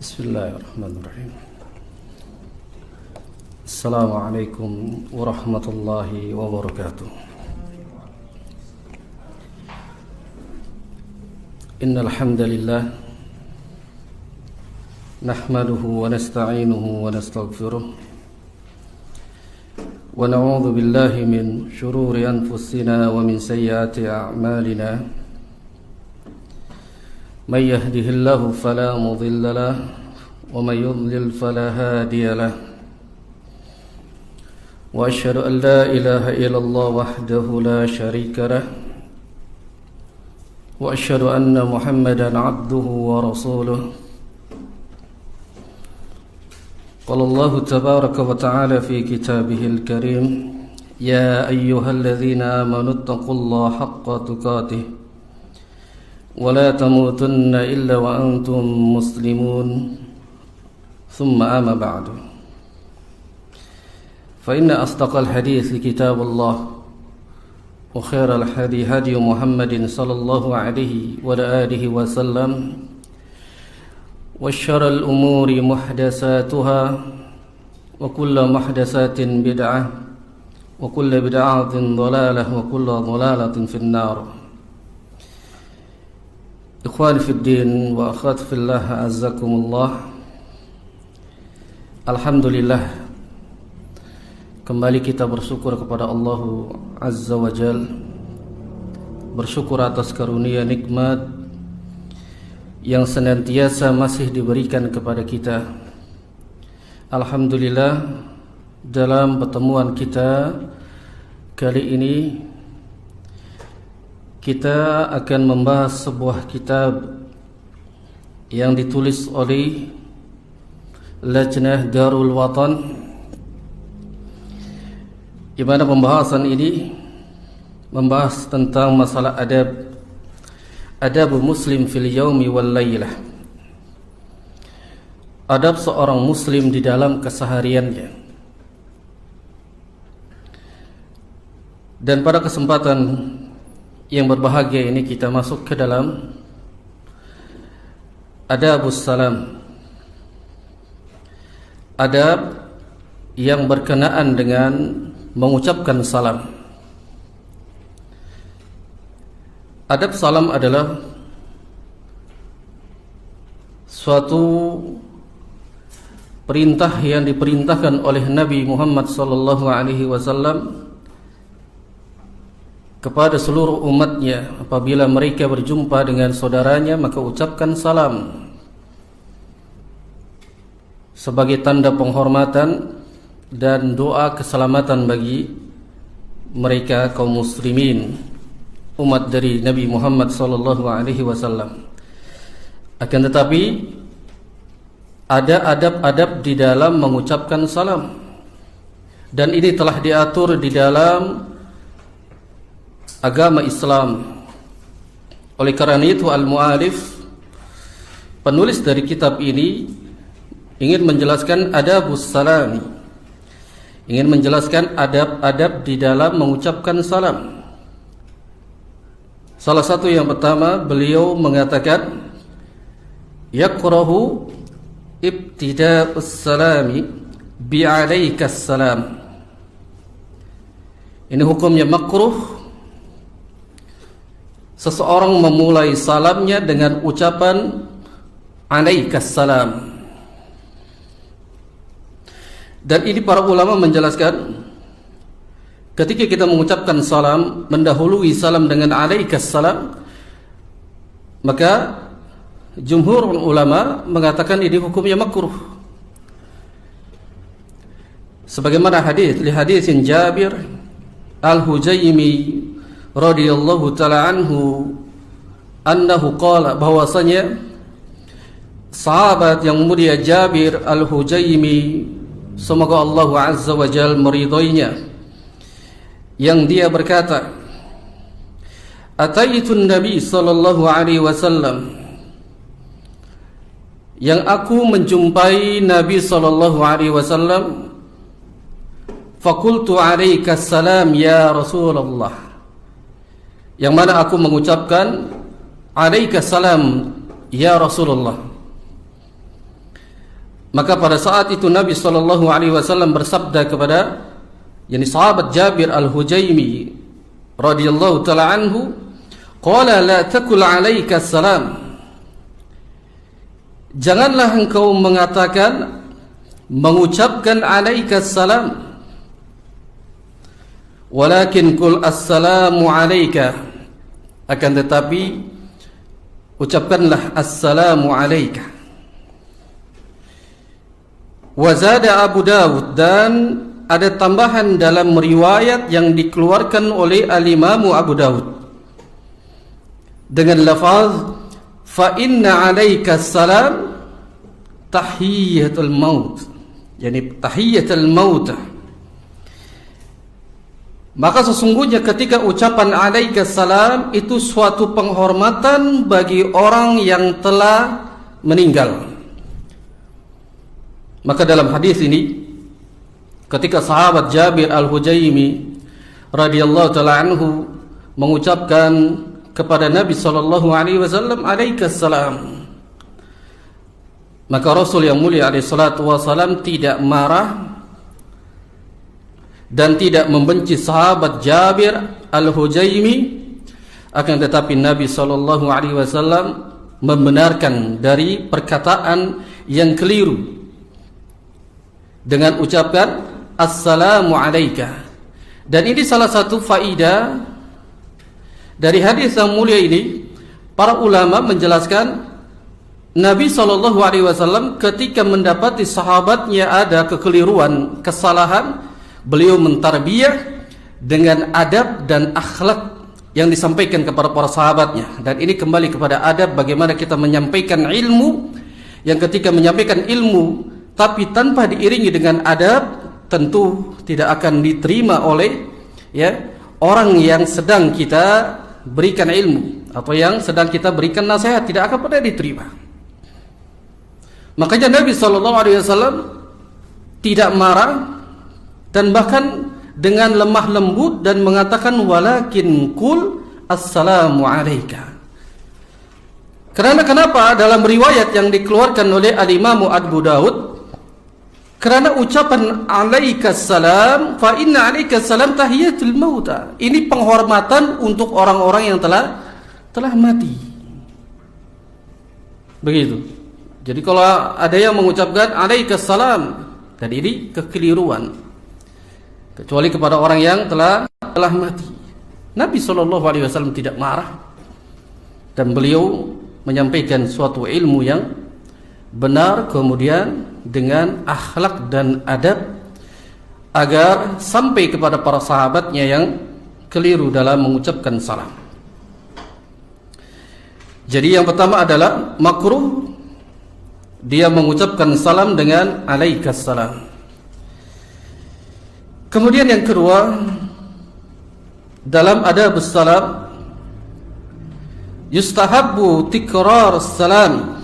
Bismillahirrahmanirrahim. Assalamualaikum warahmatullahi wabarakatuh. Innal hamdalillah nahmaduhu wa nasta'inuhu wa nastaghfiruh wa na'udzu billahi min shururi anfusina wa min sayyiati a'malina. من يهده الله فلا مضل له ومن يضلل فلا هادي له وأشهد أن لا إله إلا الله وحده لا شريك له وأشهد أن محمدا عبده ورسوله قال الله تبارك وتعالى في كتابه الكريم يا أيها الذين آمنوا اتقوا الله حق تقاته ولا تموتن إلا وأنتم مسلمون ثم أما بعد فإن أصدق الحديث كتاب الله وخير الهدي هدي محمد صلى الله عليه وعلى آله وسلم وشر الأمور محدثاتها وكل محدثات بدعة وكل بدعة ضلالة وكل ضلالة في النار. Ikhwani fid din wa akhwati fillah, azzakumullah. Alhamdulillah, kembali kita bersyukur kepada Allah Azza wa Jal, bersyukur atas karunia nikmat yang senantiasa masih diberikan kepada kita. Alhamdulillah, dalam pertemuan kita kali ini kita akan membahas sebuah kitab yang ditulis oleh Lajnah Darul Watan, di mana pembahasan ini membahas tentang masalah adab muslim fil yaumi wal lailah, adab seorang muslim di dalam kesehariannya. Dan pada kesempatan yang berbahagia ini kita masuk ke dalam adabus salam, adab yang berkenaan dengan mengucapkan salam. Adab salam adalah suatu perintah yang diperintahkan oleh Nabi Muhammad SAW kepada seluruh umatnya. Apabila mereka berjumpa dengan saudaranya, maka ucapkan salam sebagai tanda penghormatan dan doa keselamatan bagi mereka kaum muslimin, umat dari Nabi Muhammad SAW. Akan tetapi ada adab-adab di dalam mengucapkan salam, dan ini telah diatur di dalam agama Islam. Oleh karena itu al-mu'alif, penulis dari kitab ini, ingin menjelaskan adabus salami, ingin menjelaskan adab-adab di dalam mengucapkan salam. Salah satu yang pertama, beliau mengatakan yakrahu ibtida'us salami bi'alaikas salam. Ini hukumnya makruh seseorang memulai salamnya dengan ucapan alaikas salam. Dan ini para ulama menjelaskan, ketika kita mengucapkan salam, mendahului salam dengan alaikas salam, maka jumhur ulama mengatakan ini hukumnya makruh. Sebagaimana li hadisin Jabir al-Hujaimi radhiyallahu ta'ala anhu annahu qala, bahwasanya sahabat yang mulia Jabir al-Hujaimi, semoga Allah Azza wa Jalla meridhoinya, yang dia berkata, ataitun Nabi sallallahu alaihi wasallam, yang aku menjumpai Nabi sallallahu alaihi wasallam, faqultu alaikas salam ya Rasulullah, yang mana aku mengucapkan alaikas salam ya Rasulullah. Maka pada saat itu Nabi sallallahu alaihi wasallam bersabda kepada sahabat Jabir Al-Hujaimi radhiyallahu taala anhu, qala la takul 'alaika salam. Janganlah engkau mengucapkan 'alaika salam, walakin qul assalamu 'alaika, akan tetapi ucapkanlah assalamu 'alaika. Wazada Abu Dawud, dan ada tambahan dalam riwayat yang dikeluarkan oleh Al-Imam Abu Dawud dengan lafaz fa inna 'alaika salam tahiyatul maut, tahiyatul maut. Maka sesungguhnya ketika ucapan 'alaika salam itu suatu penghormatan bagi orang yang telah meninggal. Maka dalam hadis ini, ketika sahabat Jabir Al-Hujaimi radhiyallahu taala anhu mengucapkan kepada Nabi sallallahu alaihi wasallam 'alaika salam, maka Rasul yang mulia alaihi salatu wasallam tidak marah dan tidak membenci sahabat Jabir Al-Hujaimi, akan tetapi Nabi sallallahu alaihi wasallam membenarkan dari perkataan yang keliru dengan ucapkan assalamu alayka. Dan ini salah satu faidah dari hadis yang mulia ini. Para ulama menjelaskan Nabi SAW ketika mendapati sahabatnya ada kekeliruan, kesalahan, beliau mentarbiyah dengan adab dan akhlak yang disampaikan kepada para sahabatnya. Dan ini kembali kepada adab, bagaimana kita menyampaikan ilmu, yang ketika menyampaikan ilmu tapi tanpa diiringi dengan adab, tentu tidak akan diterima oleh orang yang sedang kita berikan ilmu atau yang sedang kita berikan nasihat, tidak akan pernah diterima. Makanya Nabi SAW tidak marah dan bahkan dengan lemah lembut dan mengatakan walakin qul assalamu alayka. Karena kenapa? Dalam riwayat yang dikeluarkan oleh Al-Imam Abu Dawud, karena ucapan 'alaika salam fa inna 'alaika salam tahiyatul mauta, ini penghormatan untuk orang-orang yang telah mati. Begitu. Jadi kalau ada yang mengucapkan 'alaika salam, dan ini kekeliruan, kecuali kepada orang yang telah mati. Nabi SAW tidak marah, dan beliau menyampaikan suatu ilmu yang benar, kemudian dengan akhlak dan adab, agar sampai kepada para sahabatnya yang keliru dalam mengucapkan salam. Jadi yang pertama adalah makruh dia mengucapkan salam dengan alaikas salam. Kemudian yang kedua, dalam adab salam yustahabbu tikrar salam,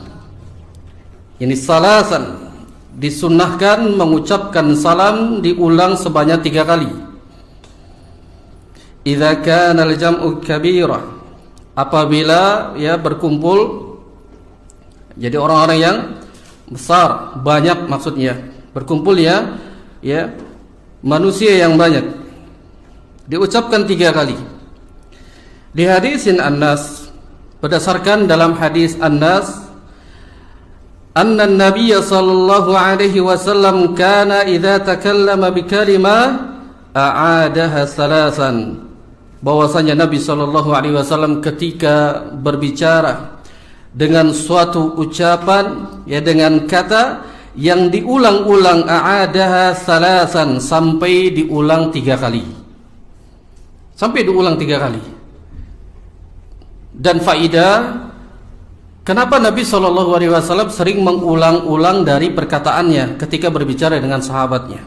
ini salasan, disunnahkan mengucapkan salam diulang sebanyak 3 kali. Idza kana al-jam'u kabira, apabila berkumpul, jadi orang-orang yang besar, banyak, maksudnya berkumpul manusia yang banyak, diucapkan 3 kali. Di hadisin An-Nas, berdasarkan dalam hadis An-Nas, anna an-nabiy sallallahu alaihi wasallam kana idza takallama bi kalimah a'adaha salasan, bahwasanya Nabi sallallahu alaihi wasallam ketika berbicara dengan suatu ucapan, dengan kata yang diulang-ulang, a'adaha salasan, sampai diulang 3 kali. Sampai diulang 3 kali. Dan faidah, kenapa Nabi SAW sering mengulang-ulang dari perkataannya ketika berbicara dengan sahabatnya?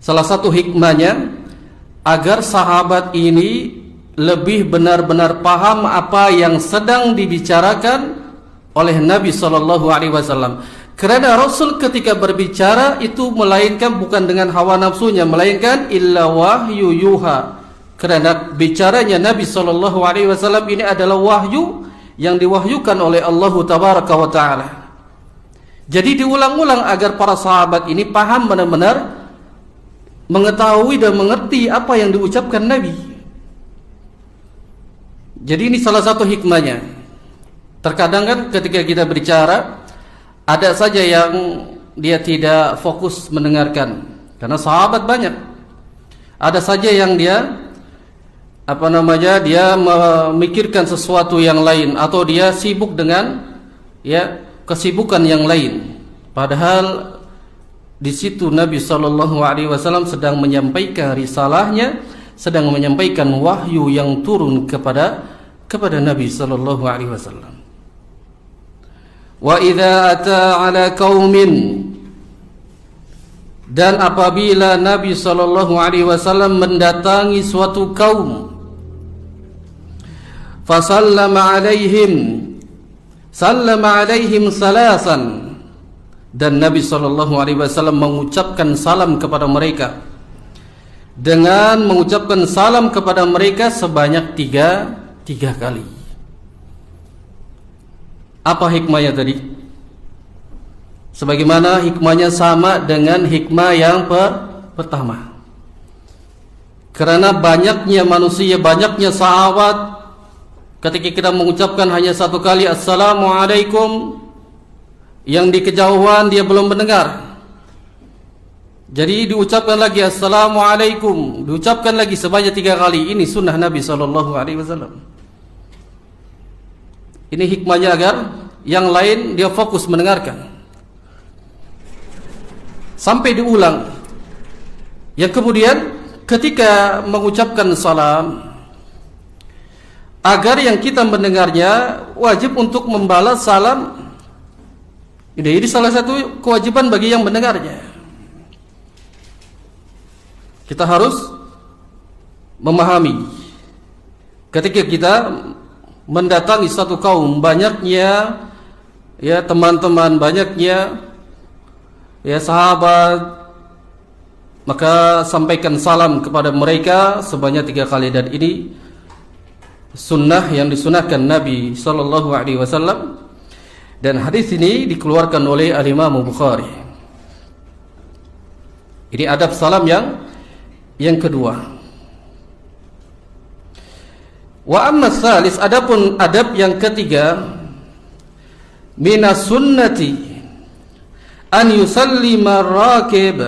Salah satu hikmahnya, agar sahabat ini lebih benar-benar paham apa yang sedang dibicarakan oleh Nabi SAW. Karena Rasul ketika berbicara itu melainkan bukan dengan hawa nafsunya, melainkan illa wahyu yuha. Karena bicaranya Nabi SAW ini adalah wahyu yang diwahyukan oleh Allah Tabaraka wa Ta'ala. Jadi diulang-ulang agar para sahabat ini paham benar-benar, mengetahui dan mengerti apa yang diucapkan Nabi. Jadi ini salah satu hikmahnya. Terkadang kan ketika kita berbicara, ada saja yang dia tidak fokus mendengarkan, karena sahabat banyak. Ada saja yang dia dia memikirkan sesuatu yang lain, atau dia sibuk dengan kesibukan yang lain. Padahal di situ Nabi SAW sedang menyampaikan risalahnya, sedang menyampaikan wahyu yang turun kepada Nabi SAW. Wa idza ata ala qaumin, dan apabila Nabi SAW mendatangi suatu kaum, fasallama alaihim salasan, dan Nabi SAW mengucapkan salam kepada mereka, dengan mengucapkan salam kepada mereka sebanyak tiga kali. Apa hikmahnya tadi? Sebagaimana hikmahnya sama dengan hikmah yang pertama. Karena banyaknya manusia, banyaknya sahabat, ketika kita mengucapkan hanya satu kali Assalamualaikum, yang di kejauhan dia belum mendengar. Jadi diucapkan lagi Assalamualaikum, diucapkan lagi sebanyak 3 kali. Ini sunnah Nabi SAW. Ini hikmahnya agar yang lain dia fokus mendengarkan, sampai diulang. Yang kemudian ketika mengucapkan salam, agar yang kita mendengarnya wajib untuk membalas salam. Ini salah satu kewajiban bagi yang mendengarnya. Kita harus memahami, ketika kita mendatangi satu kaum, banyaknya teman-teman, banyaknya sahabat, maka sampaikan salam kepada mereka sebanyak 3 kali. Dan ini sunnah yang disunahkan Nabi SAW. Dan hadis ini dikeluarkan oleh Al-Imam Bukhari. Ini adab salam yang kedua. Wa amma salis, adapun adab yang ketiga, minas sunnati an yusallima ar-rakib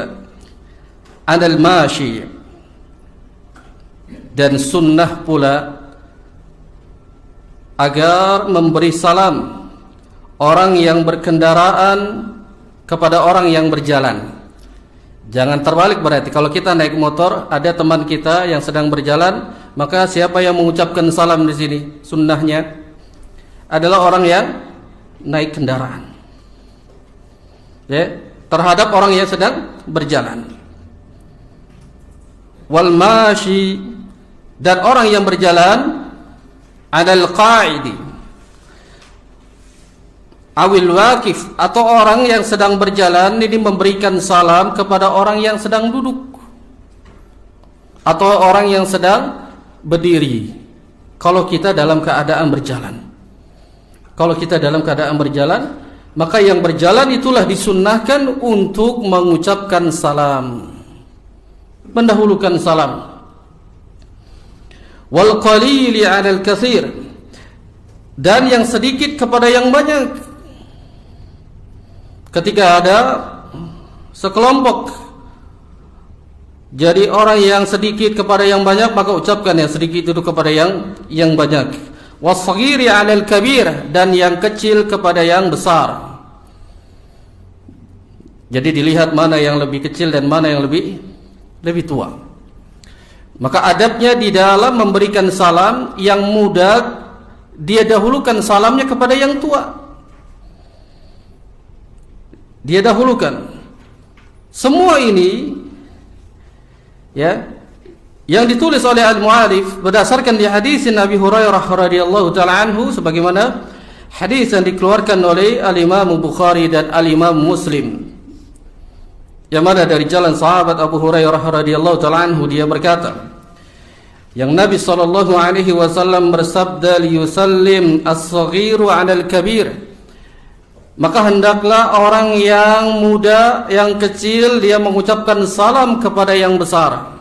'alal mashi, dan sunnah pula agar memberi salam orang yang berkendaraan kepada orang yang berjalan. Jangan terbalik berarti. Kalau kita naik motor, ada teman kita yang sedang berjalan, maka siapa yang mengucapkan salam di sini? Sunnahnya adalah orang yang naik kendaraan, terhadap orang yang sedang berjalan. Wal mashi, dan orang yang berjalan, adal qa'idi awil waqif, atau orang yang sedang berjalan ini memberikan salam kepada orang yang sedang duduk atau orang yang sedang berdiri. Kalau kita dalam keadaan berjalan, maka yang berjalan itulah disunnahkan untuk mengucapkan salam, mendahulukan salam. Wal qalili 'alal katsir, dan yang sedikit kepada yang banyak. Ketika ada sekelompok jadi orang yang sedikit kepada yang banyak, maka ucapkan yang sedikit itu kepada yang banyak. Was-saghiri 'alal kabir, dan yang kecil kepada yang besar. Jadi dilihat mana yang lebih kecil dan mana yang lebih tua. Maka adabnya di dalam memberikan salam, yang muda dia dahulukan salamnya kepada yang tua. Dia dahulukan. Semua ini yang ditulis oleh al-mu'alif berdasarkan di hadis Nabi Hurairah radhiyallahu taala anhu, sebagaimana hadis yang dikeluarkan oleh al-Imam Bukhari dan al-Imam Muslim, yang mana dari jalan sahabat Abu Hurairah radhiyallahu taala anhu, dia berkata, yang Nabi SAW bersabda, liyusallim as-saghiru 'alal kabir, maka hendaklah orang yang muda, yang kecil, dia mengucapkan salam kepada yang besar.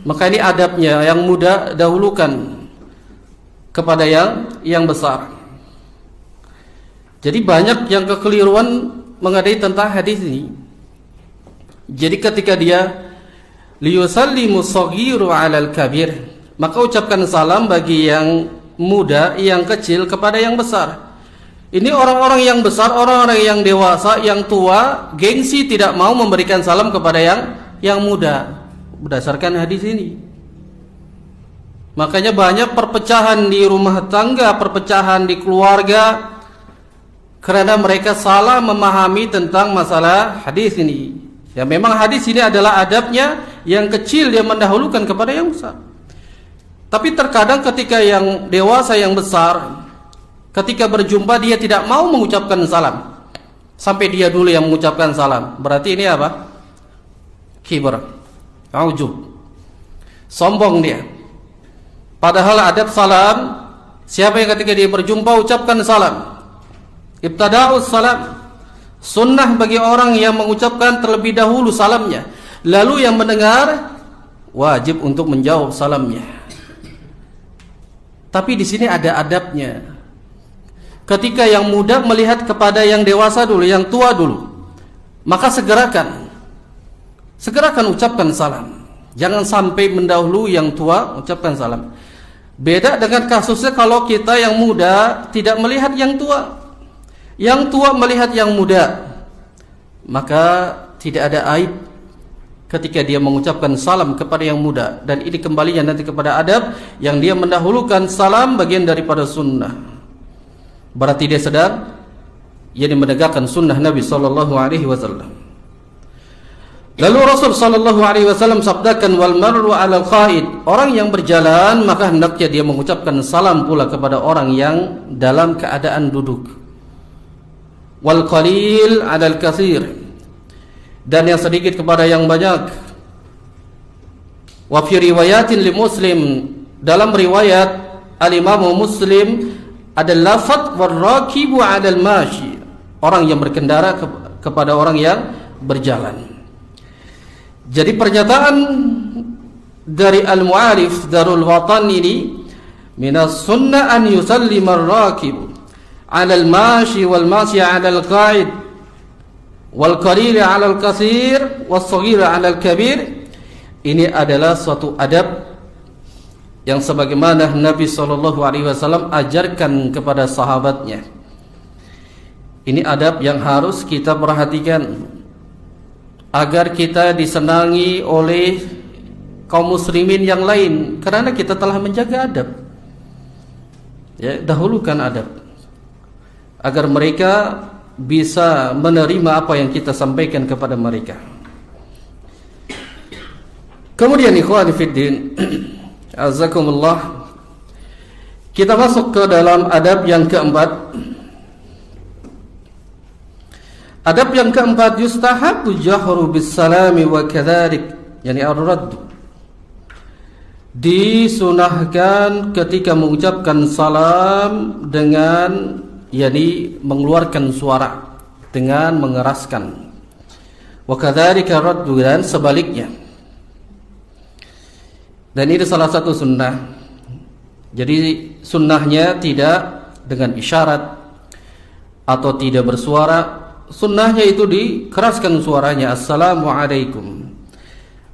Maka ini adabnya, yang muda dahulukan kepada yang besar. Jadi banyak yang kekeliruan mengenai tentang hadis ini. Jadi ketika dia liyusallimu saghiru 'alal kabir, maka ucapkan salam bagi yang muda, yang kecil kepada yang besar. Ini orang-orang yang besar, orang-orang yang dewasa, yang tua, gengsi tidak mau memberikan salam kepada yang muda berdasarkan hadis ini. Makanya banyak perpecahan di rumah tangga, perpecahan di keluarga karena mereka salah memahami tentang masalah hadis ini. Ya memang hadis ini adalah adabnya, yang kecil dia mendahulukan kepada yang besar. Tapi terkadang ketika yang dewasa, yang besar, ketika berjumpa dia tidak mau mengucapkan salam, sampai dia dulu yang mengucapkan salam. Berarti ini apa? Kibr, ujub, sombong dia. Padahal adab salam, siapa yang ketika dia berjumpa ucapkan salam, ibtada'us salam, sunnah bagi orang yang mengucapkan terlebih dahulu salamnya, lalu yang mendengar wajib untuk menjawab salamnya. Tapi di sini ada adabnya. Ketika yang muda melihat kepada yang dewasa dulu, yang tua dulu, maka segerakan ucapkan salam. Jangan sampai mendahului yang tua, ucapkan salam. Beda dengan kasusnya kalau kita yang muda tidak melihat yang tua, yang tua melihat yang muda, maka tidak ada aib ketika dia mengucapkan salam kepada yang muda. Dan ini kembalinya nanti kepada adab, yang dia mendahulukan salam bagian daripada sunnah. Berarti dia sedang menegakkan sunnah Nabi sallallahu alaihi wasallam. Lalu Rasul sallallahu alaihi wasallam sabdakan, wal marru 'alal qa'id, orang yang berjalan maka hendaknya dia mengucapkan salam pula kepada orang yang dalam keadaan duduk. Wal qalil 'alal katsir, dan yang sedikit kepada yang banyak. Wa fi riwayatin li Muslim, dalam riwayat al-Imam Muslim ada lafaz warrakibu 'alal mashi, orang yang berkendara kepada orang yang berjalan. Jadi pernyataan dari al-mu'arif Darul Watan ini, minas sunnah an yusallima ar-rakibu 'alal mashi wal mashi 'alal qa'id wal qalil 'alal katsir was saghir 'alal kabir. Ini adalah suatu adab yang sebagaimana Nabi SAW ajarkan kepada sahabatnya. Ini adab yang harus kita perhatikan agar kita disenangi oleh kaum muslimin yang lain, karena kita telah menjaga adab. Ya, dahulukan adab agar mereka bisa menerima apa yang kita sampaikan kepada mereka. Kemudian ikhwan fiddin, azakumullah, kita masuk ke dalam adab yang keempat. Adab yang keempat, yustahabu jahru bis salami wa kadzalik, yani ar-radd. Disunahkan ketika mengucapkan salam dengan mengeluarkan suara, dengan mengeraskan. Wa kadzalika ar-radd, dan sebaliknya. Dan ini salah satu sunnah. Jadi sunnahnya tidak dengan isyarat atau tidak bersuara. Sunnahnya itu dikeraskan suaranya, assalamualaikum.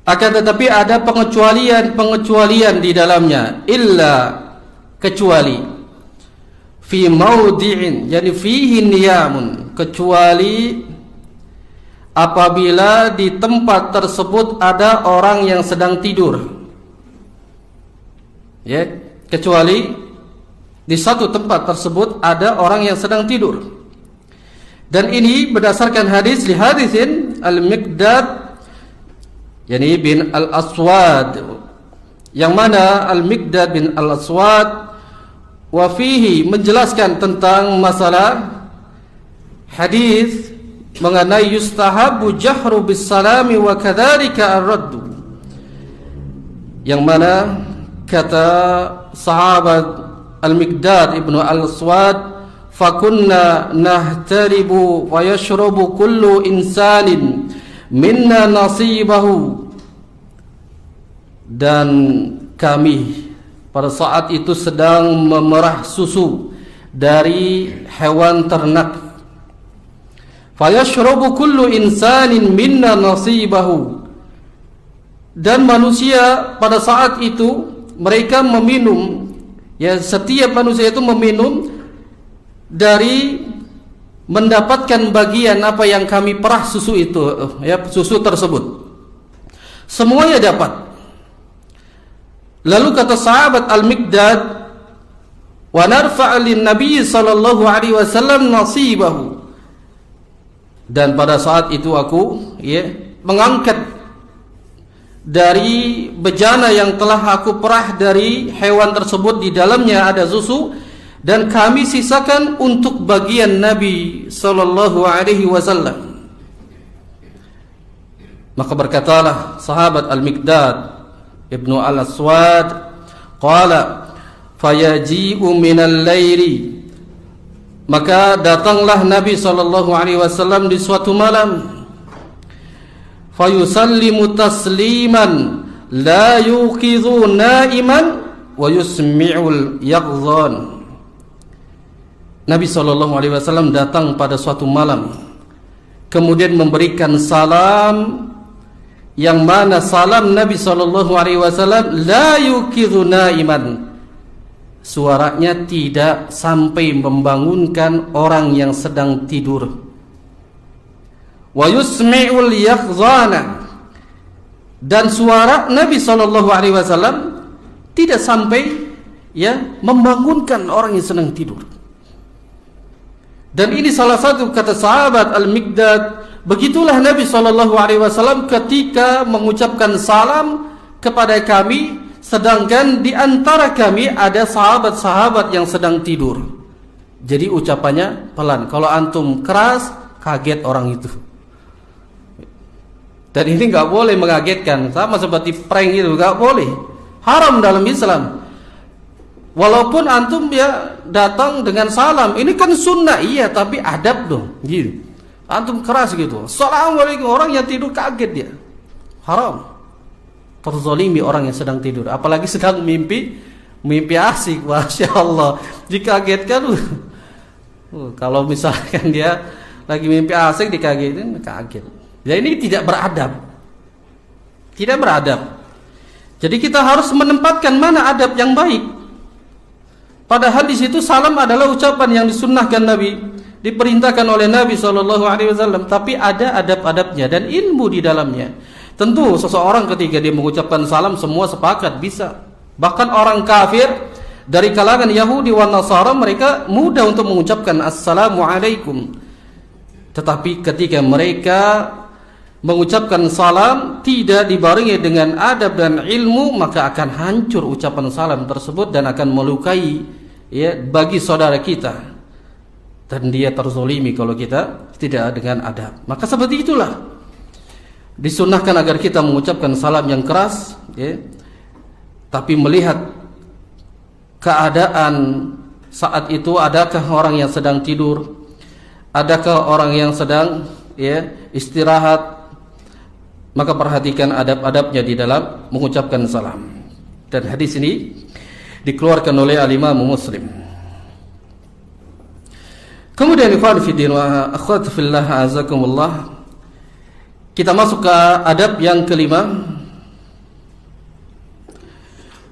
Akan tetapi ada pengecualian di dalamnya. Illa, kecuali fi maudi'in, yani fihi niyamun, kecuali apabila di tempat tersebut ada orang yang sedang tidur. Ya, kecuali di satu tempat tersebut ada orang yang sedang tidur. Dan ini berdasarkan hadis li hadisin al-Miqdad bin al-Aswad, yang mana al-Miqdad bin al-Aswad wa fihi menjelaskan tentang masalah hadis mengenai yustahabu jahru bis salami wa kadzalika ar-radd, yang mana kata sahabat al-Miqdad ibnu al-Aswad, fakunna nahtaribu wa yashrabu kullu insanin minna nasibahu. Dan kami pada saat itu sedang memerah susu dari hewan ternak. Fayashrabu kullu insanin minna nasibahu. Dan manusia pada saat itu mereka meminum, ya, setiap manusia itu meminum dari mendapatkan bagian apa yang kami perah susu itu, ya, susu tersebut. Semuanya dapat. Lalu kata sahabat Al-Miqdad, wa narfa' lin-nabiy sallallahu alaihi wasallam nasibahu. Dan pada saat itu aku, ya, mengangkat dari bejana yang telah aku perah dari hewan tersebut, di dalamnya ada susu, dan kami sisakan untuk bagian Nabi sallallahu alaihi wasallam. Maka berkatalah sahabat Al-Miqdad Ibnu Al-Aswad, qala fayaji'u minal laili, maka datanglah Nabi sallallahu alaihi wasallam di suatu malam, fayusallimu tasliman la yuqidhu naiman wa yusmi'ul yaqdhan. Nabi sallallahu alaihi wasallam datang pada suatu malam, kemudian memberikan salam, yang mana salam Nabi sallallahu alaihi wasallam la yuqidhu naiman, suaranya tidak sampai membangunkan orang yang sedang tidur. Wa yusmi'ul yaqdhana, dan suara Nabi sallallahu alaihi wasallam tidak sampai, ya, membangunkan orang yang sedang tidur. Dan ini salah satu kata sahabat Al-Miqdad, begitulah Nabi sallallahu alaihi wasallam ketika mengucapkan salam kepada kami, sedangkan di antara kami ada sahabat-sahabat yang sedang tidur. Jadi ucapannya pelan. Kalau antum keras, kaget orang itu. Dan ini nggak boleh mengagetkan, sama seperti prank itu, nggak boleh, haram dalam Islam. Walaupun antum, ya, datang dengan salam, ini kan sunnah, iya, tapi adab dong, gitu. Antum keras gitu, assalamualaikum, orang yang tidur kaget dia, haram. Terzalimi orang yang sedang tidur, apalagi sedang mimpi asik, masya Allah, dikagetkan. Kalau misalkan dia lagi mimpi asik dikagetin, kaget. Ya, ini tidak beradab, tidak beradab. Jadi kita harus menempatkan mana adab yang baik. Padahal di situ salam adalah ucapan yang disunnahkan Nabi, diperintahkan oleh Nabi sallallahu alaihi wasallam, tapi ada adab-adabnya dan ilmu di dalamnya. Tentu seseorang ketika dia mengucapkan salam semua sepakat bisa. Bahkan orang kafir dari kalangan Yahudi wan Nasara, mereka mudah untuk mengucapkan assalamu alaikum. Tetapi ketika mereka mengucapkan salam tidak dibarengi dengan adab dan ilmu, maka akan hancur ucapan salam tersebut dan akan melukai, ya, bagi saudara kita, dan dia terzolimi kalau kita tidak dengan adab. Maka seperti itulah disunnahkan agar kita mengucapkan salam yang keras, ya, tapi melihat keadaan saat itu, adakah orang yang sedang tidur, adakah orang yang sedang, ya, istirahat. Maka perhatikan adab-adabnya di dalam mengucapkan salam. Dan hadis ini dikeluarkan oleh Al-Imam Muslim. Kemudian ikhwan fillah wa akhwat fillah azakumullah, kita masuk ke adab yang kelima.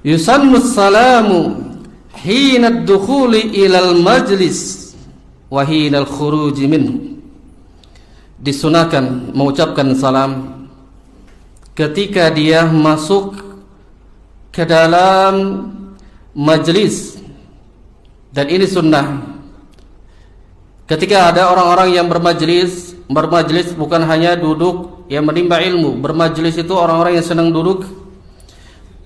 Yusannu salamu hina ad-dukhuli ila al-majlis wa hina al-khuruj minhu. Disunahkan mengucapkan salam ketika dia masuk ke dalam majlis, dan ini sunnah. Ketika ada orang-orang yang bermajlis bukan hanya duduk yang menimba ilmu. Bermajlis itu orang-orang yang sedang duduk,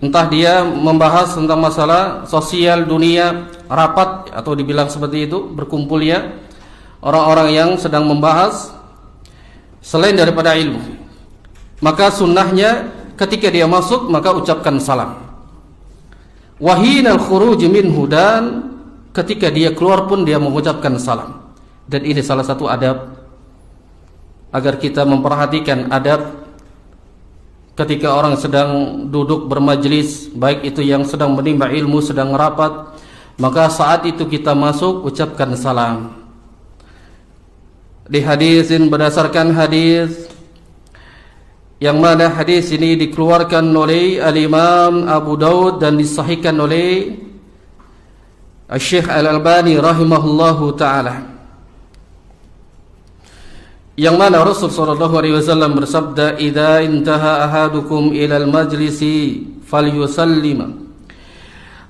entah dia membahas tentang masalah sosial dunia, rapat, atau dibilang seperti itu, berkumpulnya orang-orang yang sedang membahas selain daripada ilmu. Maka sunnahnya ketika dia masuk, maka ucapkan salam. Wahinal khuruj minhu, dan ketika dia keluar pun dia mengucapkan salam. Dan ini salah satu adab agar kita memperhatikan adab ketika orang sedang duduk bermajlis, baik itu yang sedang menimba ilmu, sedang rapat, maka saat itu kita masuk ucapkan salam. Di hadisin, berdasarkan hadis yang mana hadis ini dikeluarkan oleh Al-Imam Abu Daud dan disahihkan oleh Syekh Al-Albani rahimahullahu taala, yang mana Rasul sallallahu alaihi wasallam bersabda, "Idza intaha ahadukum ila al-majlisi falyusallim."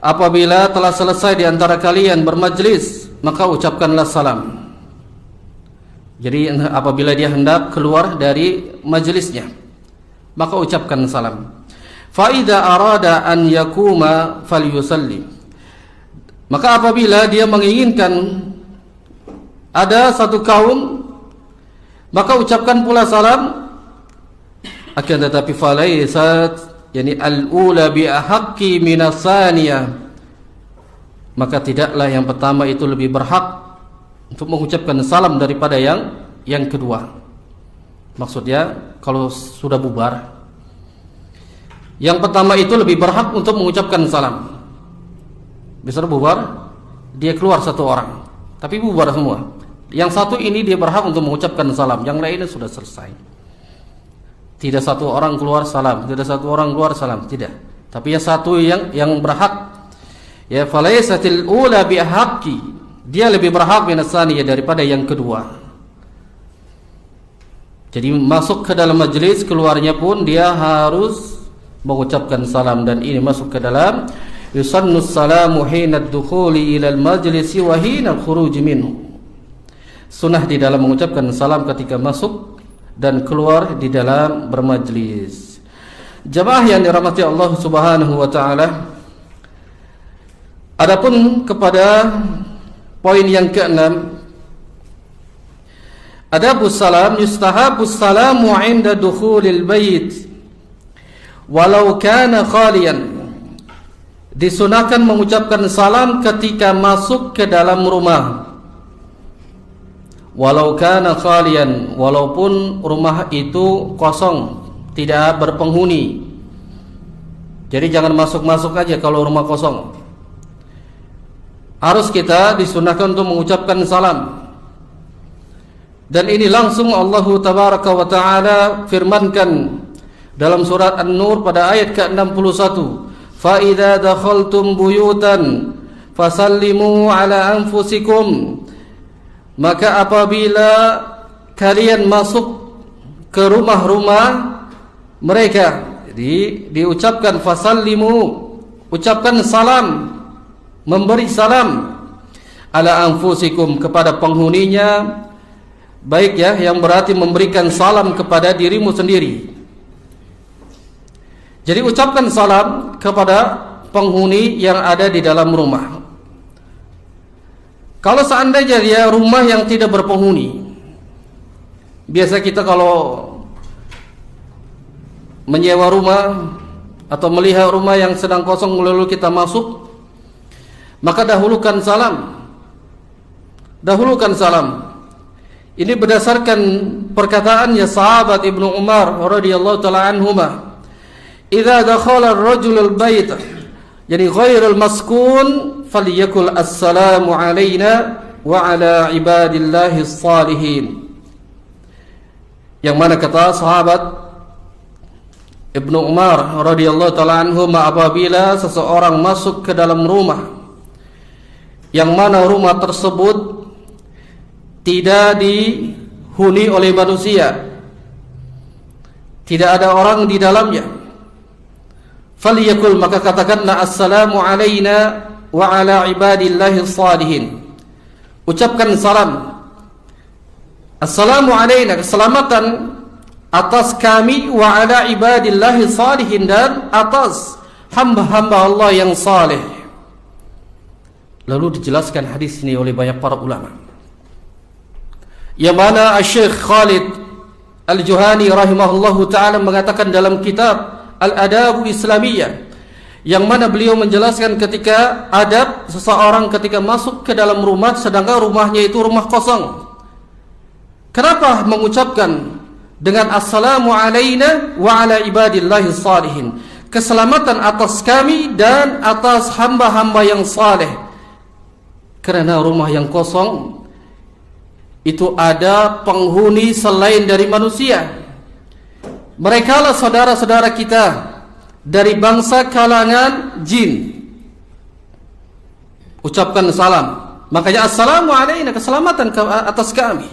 Apabila telah selesai di antara kalian bermajlis, maka ucapkanlah salam. Jadi apabila dia hendak keluar dari majlisnya, maka ucapkan salam. Fa idza arada an yakuma falyusallim. Maka apabila dia menginginkan ada satu kaum, maka ucapkan pula salam. Akan tetapi falaisat, yani al-ula bi ahaqqi minas saniyah, maka tidaklah yang pertama itu lebih berhak untuk mengucapkan salam daripada yang kedua. Maksudnya kalau sudah bubar, yang pertama itu lebih berhak untuk mengucapkan salam. Bisa bubar, dia keluar satu orang, tapi bubar semua. Yang satu ini dia berhak untuk mengucapkan salam, yang lainnya sudah selesai. Tidak satu orang keluar salam, tidak satu orang keluar salam, tidak. Tapi yang satu yang berhak, ya falaisatil ula bi haqqi, dia lebih berhak minas saniyah daripada yang kedua. Jadi masuk ke dalam majlis, keluarnya pun dia harus mengucapkan salam, dan ini masuk ke dalam yusannus salamu hina ad-dukhuli ila al-majlisi wa hina al-khuruj minhu. Sunnah di dalam mengucapkan salam ketika masuk dan keluar di dalam bermajlis. Jamaah yang dirahmati Allah Subhanahu wa taala, adapun kepada poin yang keenam, adabus salam, yustahabus salamu 'inda dukhulil bait walau kana khalian. Disunahkan mengucapkan salam ketika masuk ke dalam rumah, walau kana khalian, walaupun rumah itu kosong, tidak berpenghuni. Jadi jangan masuk-masuk aja kalau rumah kosong. Harus kita disunahkan untuk mengucapkan salam. Dan ini langsung Allah tabaraka wa taala firmankan dalam surat An-Nur pada ayat ke-61, "Fa idza dakhaltum buyutan fasallimu ala anfusikum." Maka apabila kalian masuk ke rumah-rumah mereka, jadi diucapkan fasallimu, ucapkan salam, memberi salam ala anfusikum, kepada penghuninya, baik ya, yang berarti memberikan salam kepada dirimu sendiri. Jadi ucapkan salam kepada penghuni yang ada di dalam rumah. Kalau seandainya dia rumah yang tidak berpenghuni, biasa kita kalau menyewa rumah atau melihat rumah yang sedang kosong lalu kita masuk, maka dahulukan salam. Dahulukan salam. Ini berdasarkan perkataannya sahabat Ibnu Umar radhiyallahu taala anhuma, "Idza dakhala ar-rajulu al-bait, yani ghairul maskun, falyakul assalamu alaina wa ala ibadillahis salihin." Yang mana kata sahabat Ibnu Umar radhiyallahu taala anhu, apabila seseorang masuk ke dalam rumah yang mana rumah tersebut tidak dihuni oleh manusia, tidak ada orang di dalamnya, falyakul, maka katakanlah assalamu alaina wa ala ibadillahis salihin. Ucapkan salam, assalamu alaina, keselamatan atas kami, wa ala ibadillahis salihin, dan atas hamba-hamba Allah yang saleh. Lalu dijelaskan hadis ini oleh banyak para ulama, yang mana Syekh Khalid Al-Juhani rahimahullahu ta'ala mengatakan dalam kitab Al-Adabu Islamiyah, yang mana beliau menjelaskan ketika adab seseorang ketika masuk ke dalam rumah sedangkan rumahnya itu rumah kosong. Kenapa mengucapkan dengan assalamu alaina wa ala ibadillahi salihin, keselamatan atas kami dan atas hamba-hamba yang saleh? Karena rumah yang kosong itu ada penghuni selain dari manusia. Merekalah saudara-saudara kita dari bangsa kalangan jin. Ucapkan salam. Makanya assalamu alaina, keselamatan atas kami,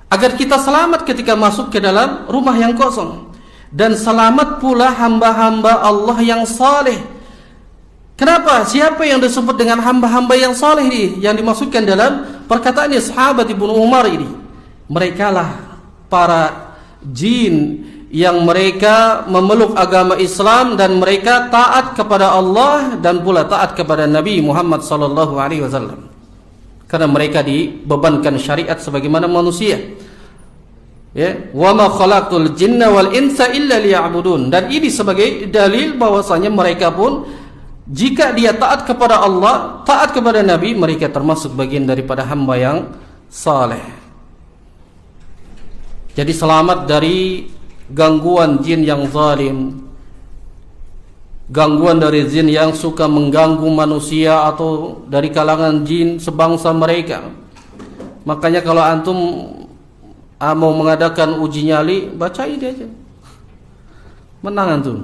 agar kita selamat ketika masuk ke dalam rumah yang kosong. Dan selamat pula hamba-hamba Allah yang saleh. Kenapa? Siapa yang disebut dengan hamba-hamba yang saleh ini? Yang dimasukkan dalam perkataan sahabat Ibnu Umar ini. Merekalah para jin yang mereka memeluk agama Islam dan mereka taat kepada Allah dan pula taat kepada Nabi Muhammad sallallahu alaihi wasallam. Karena mereka dibebankan syariat sebagaimana manusia. Ya, wa ma khalaqtul jinna wal insa illa liya'budun. Dan ini sebagai dalil bahwasanya mereka pun jika dia taat kepada Allah, taat kepada Nabi, mereka termasuk bagian daripada hamba yang saleh. Jadi selamat dari gangguan jin yang zalim, gangguan dari jin yang suka mengganggu manusia atau dari kalangan jin sebangsa mereka. Makanya kalau antum mau mengadakan uji nyali, baca ini aja, menang antum.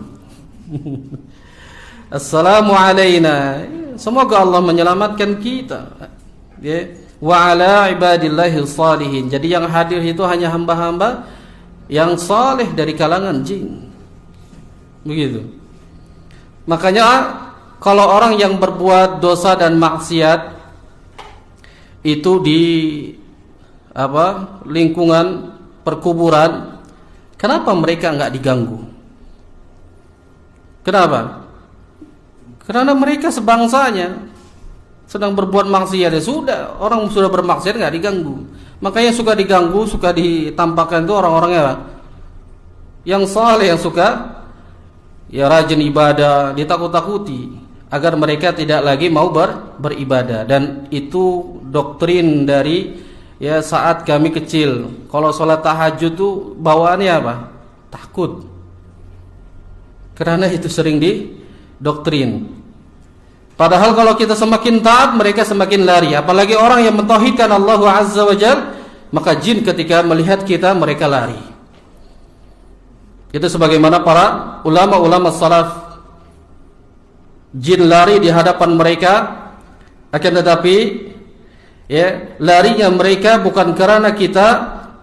Assalamu alaina, semoga Allah menyelamatkan kita, ya. Wa ala ibadillahi salihin. Jadi yang hadir itu hanya hamba-hamba yang saleh dari kalangan jin. Begitu. Makanya kalau orang yang berbuat dosa dan maksiat itu di lingkungan perkuburan, kenapa mereka enggak diganggu? Kenapa? Karena mereka sebangsanya sedang berbuat maksiat, ya sudah, orang sudah bermaksiat enggak diganggu. Makanya suka diganggu, suka ditampakkan itu orang-orangnya yang saleh, yang suka ya rajin ibadah, ditakut-takuti agar mereka tidak lagi mau beribadah. Dan itu doktrin dari ya saat kami kecil. Kalau sholat tahajud tuh bawaannya apa? Takut. Karena itu sering didoktrin. Padahal kalau kita semakin taat, mereka semakin lari. Apalagi orang yang mentauhidkan Allah Azza wa Jalla, maka jin ketika melihat kita, mereka lari. Itu sebagaimana para ulama-ulama salaf, jin lari di hadapan mereka, akan tetapi ya, larinya mereka bukan karena kita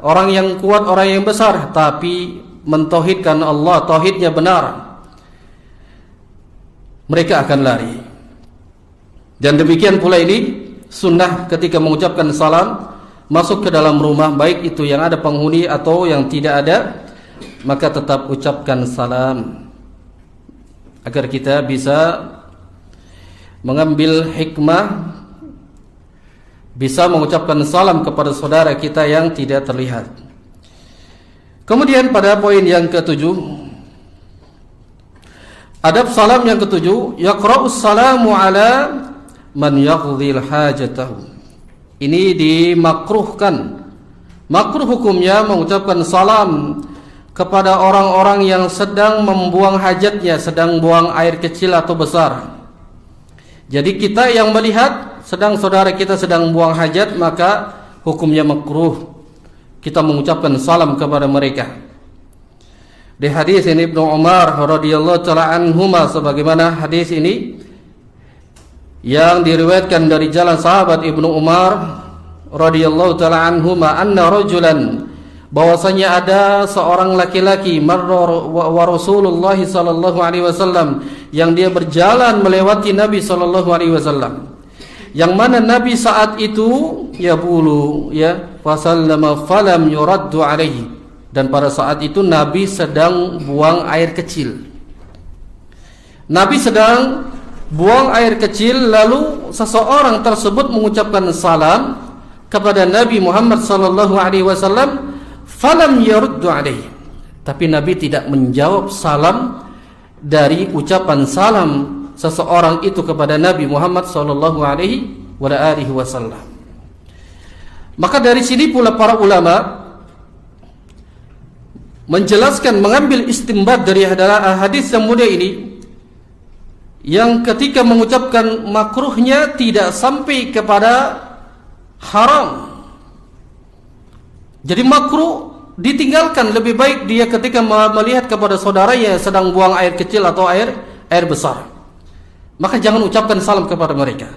orang yang kuat, orang yang besar, tapi mentauhidkan Allah, tauhidnya benar, mereka akan lari. Dan demikian pula ini sunnah ketika mengucapkan salam masuk ke dalam rumah, baik itu yang ada penghuni atau yang tidak ada, maka tetap ucapkan salam agar kita bisa mengambil hikmah, bisa mengucapkan salam kepada saudara kita yang tidak terlihat. Kemudian pada poin yang ketujuh, adab salam yang ketujuh, yaqra'us salamu ala man yaqdhil hajatahu. Ini dimakruhkan. Makruh hukumnya mengucapkan salam kepada orang-orang yang sedang membuang hajatnya, sedang buang air kecil atau besar. Jadi kita yang melihat sedang saudara kita sedang buang hajat, maka hukumnya makruh kita mengucapkan salam kepada mereka. Di hadis ini Ibnu Umar radhiyallahu taala anhuma, sebagaimana hadis ini yang diriwayatkan dari jalan sahabat Ibnu Umar radhiyallahu taala anhuma, anna rajulan, bahwasanya ada seorang laki-laki, marra wa Rasulullah sallallahu alaihi wasallam, yang dia berjalan melewati Nabi sallallahu alaihi wasallam, yang mana Nabi saat itu yabulu ya wasallama falam yuraddu alaihi, dan pada saat itu Nabi sedang buang air kecil. Nabi sedang buang air kecil, lalu seseorang tersebut mengucapkan salam kepada Nabi Muhammad sallallahu alaihi wasallam, falam yaruddu alaihi, tapi Nabi tidak menjawab salam dari ucapan salam seseorang itu kepada Nabi Muhammad sallallahu alaihi wasallam. Maka dari sini pula para ulama menjelaskan, mengambil istinbat dari hadis yang mulia ini, yang ketika mengucapkan makruhnya tidak sampai kepada haram. Jadi makruh ditinggalkan, lebih baik dia ketika melihat kepada saudaranya yang sedang buang air kecil atau air besar, maka jangan ucapkan salam kepada mereka.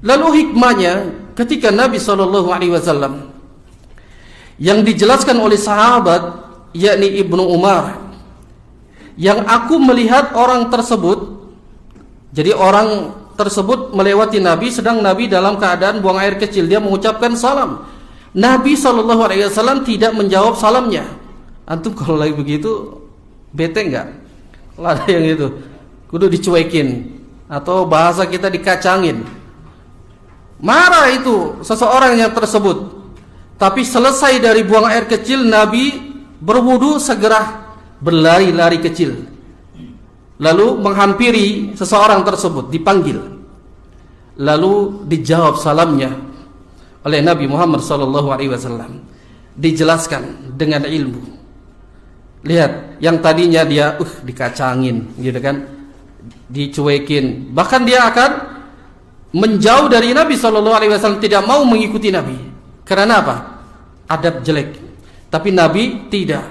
Lalu hikmahnya ketika Nabi SAW yang dijelaskan oleh sahabat, yakni Ibnu Umar, yang aku melihat orang tersebut, jadi orang tersebut melewati Nabi sedang Nabi dalam keadaan buang air kecil, dia mengucapkan salam. Nabi SAW tidak menjawab salamnya. Antum kalau lagi begitu bete enggak? Kalau ada yang itu kudu dicuekin, atau bahasa kita dikacangin. Marah itu seseorang yang tersebut. Tapi selesai dari buang air kecil, Nabi berwudu segera berlari-lari kecil, lalu menghampiri seseorang tersebut, dipanggil, lalu dijawab salamnya oleh Nabi Muhammad SAW. Dijelaskan dengan ilmu. Lihat, yang tadinya dia dikacangin gitu kan, dicuekin, bahkan dia akan menjauh dari Nabi SAW, tidak mau mengikuti Nabi. Karena apa? Adab jelek. Tapi Nabi tidak.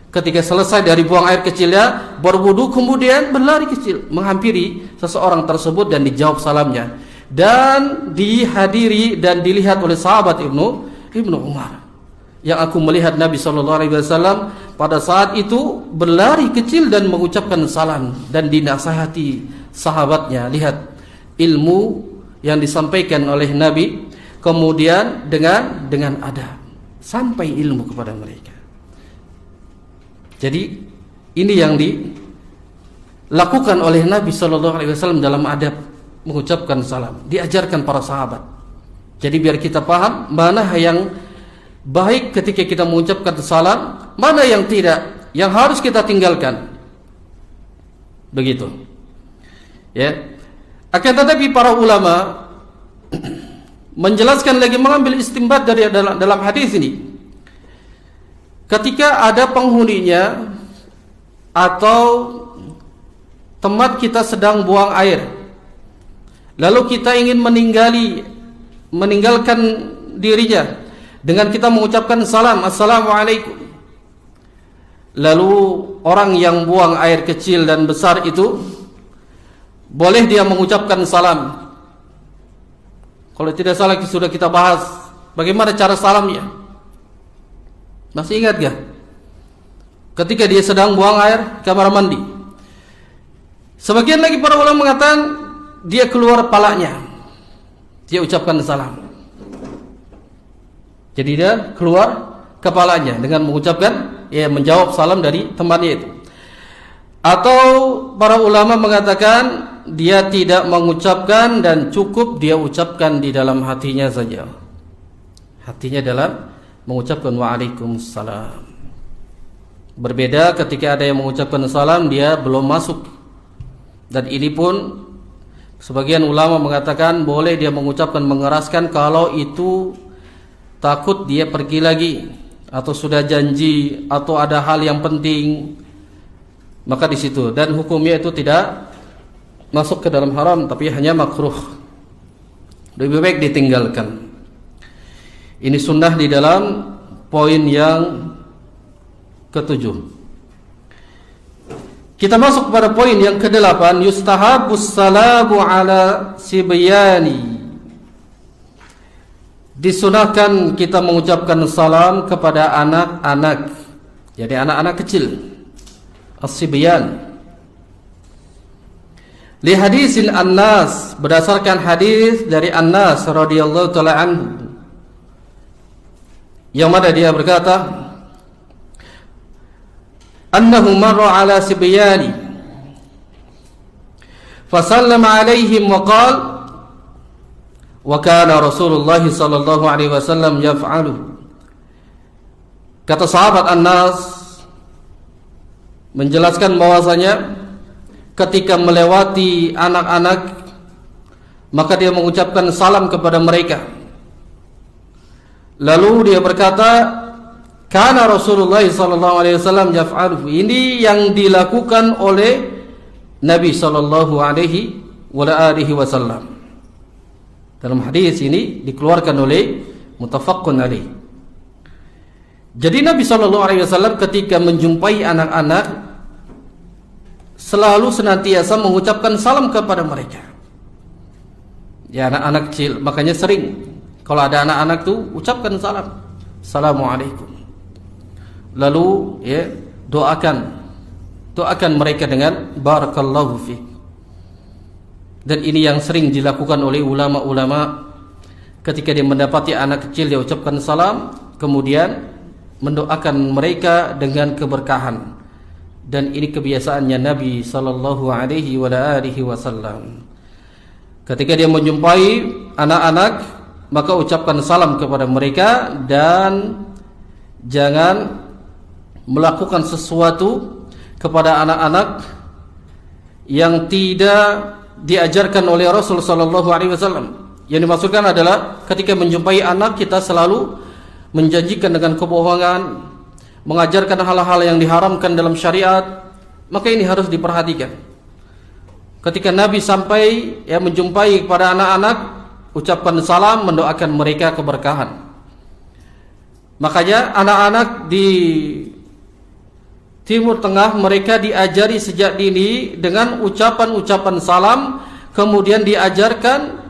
Ketika selesai dari buang air kecilnya, berwudu, kemudian berlari kecil menghampiri seseorang tersebut dan dijawab salamnya, dan dihadiri dan dilihat oleh sahabat Ibnu Umar. Yang aku melihat Nabi SAW pada saat itu berlari kecil dan mengucapkan salam, dan dinasihati sahabatnya. Lihat ilmu yang disampaikan oleh Nabi, kemudian dengan adab sampai ilmu kepada mereka. Jadi ini yang dilakukan oleh Nabi SAW dalam adab mengucapkan salam, diajarkan para sahabat. Jadi biar kita paham mana yang baik ketika kita mengucapkan salam, mana yang tidak, yang harus kita tinggalkan. Begitu. Ya. Akan tetapi para ulama menjelaskan lagi, mengambil istinbat dari dalam hadis ini. Ketika ada penghuninya atau tempat kita sedang buang air, lalu kita ingin meninggalkan dirinya dengan kita mengucapkan salam, assalamualaikum. Lalu orang yang buang air kecil dan besar itu, boleh dia mengucapkan salam. Kalau tidak salah sudah kita bahas bagaimana cara salamnya. Masih ingat gak? Ketika dia sedang buang air kamar mandi, sebagian lagi para ulama mengatakan dia keluar palanya, dia ucapkan salam. Jadi dia keluar kepalanya dengan mengucapkan, menjawab salam dari temannya itu. Atau para ulama mengatakan dia tidak mengucapkan dan cukup dia ucapkan di dalam hatinya saja. Hatinya dalam mengucapkan waalaikumsalam. Berbeda ketika ada yang mengucapkan salam dia belum masuk. Dan ini pun sebagian ulama mengatakan boleh dia mengucapkan mengeraskan kalau itu takut dia pergi lagi, atau sudah janji, atau ada hal yang penting, maka di situ. Dan hukumnya itu tidak masuk ke dalam haram, tapi hanya makruh, lebih baik ditinggalkan. Ini sunnah di dalam poin yang ke-7. Kita masuk kepada poin yang ke-8, yustahabus salamu ala sibyani. Disunahkan kita mengucapkan salam kepada anak-anak, jadi anak-anak kecil, as-sibyan. Li hadisin An-Nas, berdasarkan hadis dari An-Nas radhiyallahu taala anhu, yang mana dia berkata, annahu marra ala sibyani fasallama alaihim wa qala wa kana Rasulullah sallallahu alaihi wasallam yaf'alu. Kata sahabat An-Nas menjelaskan bahwasanya ketika melewati anak-anak, maka dia mengucapkan salam kepada mereka. Lalu dia berkata, kana Rasulullah sallallahu alaihi wasallam yaf'aluhu. Ini yang dilakukan oleh Nabi sallallahu alaihi wasallam. Dalam hadis ini dikeluarkan oleh muttafaqun alaih. Jadi Nabi sallallahu alaihi wasallam ketika menjumpai anak-anak selalu senantiasa mengucapkan salam kepada mereka. Ya, anak-anak kecil, makanya sering kalau ada anak-anak tuh ucapkan salam. Assalamualaikum. Lalu ya, doakan mereka dengan barakallahu fiik. Dan ini yang sering dilakukan oleh ulama-ulama ketika dia mendapati anak kecil, dia ucapkan salam, kemudian mendoakan mereka dengan keberkahan. Dan ini kebiasaannya Nabi sallallahu alaihi wasallam. Ketika dia menjumpai anak-anak, maka ucapkan salam kepada mereka dan jangan melakukan sesuatu kepada anak-anak yang tidak diajarkan oleh Rasul sallallahu alaihi wasallam. Yang dimaksudkan adalah ketika menjumpai anak, kita selalu menjanjikan dengan kebohongan, mengajarkan hal-hal yang diharamkan dalam syariat, maka ini harus diperhatikan. Ketika Nabi sampai menjumpai kepada anak-anak, ucapkan salam, mendoakan mereka keberkahan. Makanya anak-anak di Timur Tengah mereka diajari sejak dini dengan ucapan-ucapan salam, kemudian diajarkan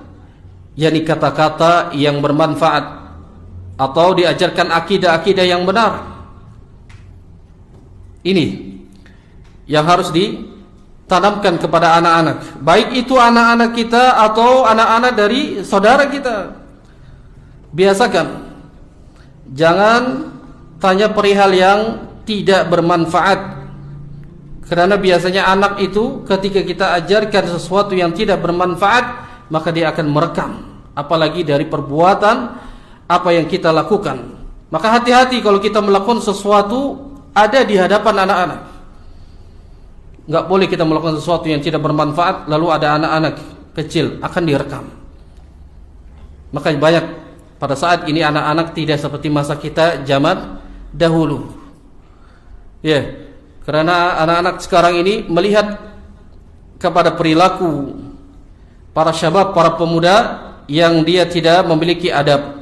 yakni kata-kata yang bermanfaat atau diajarkan akidah-akidah yang benar. Ini yang harus ditanamkan kepada anak-anak, baik itu anak-anak kita atau anak-anak dari saudara kita. Biasakan, jangan tanya perihal yang tidak bermanfaat, karena biasanya anak itu ketika kita ajarkan sesuatu yang tidak bermanfaat, maka dia akan merekam, apalagi dari perbuatan apa yang kita lakukan. Maka hati-hati kalau kita melakukan sesuatu ada di hadapan anak-anak. Enggak boleh kita melakukan sesuatu yang tidak bermanfaat lalu ada anak-anak kecil, akan direkam. Maka banyak pada saat ini anak-anak tidak seperti masa kita zaman dahulu. Ya, karena anak-anak sekarang ini melihat kepada perilaku para syabab, para pemuda yang dia tidak memiliki adab.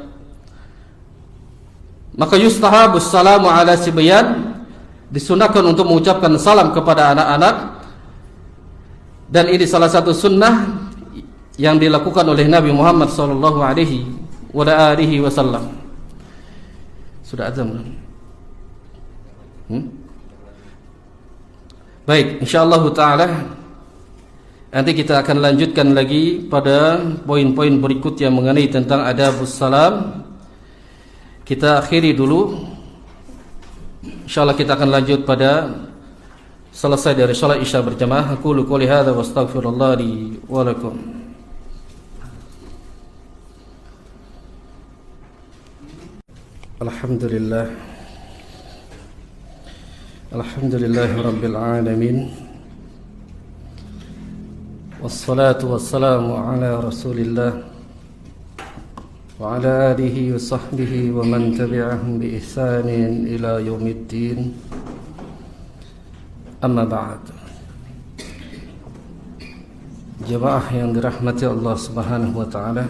Maka yustahabus salamu ala sibyan, disunahkan untuk mengucapkan salam kepada anak-anak. Dan ini salah satu sunnah yang dilakukan oleh Nabi Muhammad sallallahu alaihi wasallam. Sudah azan. Baik, insyaallah taala nanti kita akan lanjutkan lagi pada poin-poin berikutnya mengenai tentang adabus salam. Kita akhiri dulu. Insyaallah kita akan lanjut pada selesai dari salat Isya berjamaah. Aqulu qouli hadza wa astaghfirullah li wa lakum. Alhamdulillah. Alhamdulillahi rabbil alamin. Wassalatu wassalamu ala Rasulillah wa ala alihi wa sahbihi wa man tabi'ahum bi ihsanin ila yaumiddin. Amma ba'd. Jemaah yang dirahmati Allah Subhanahu wa taala,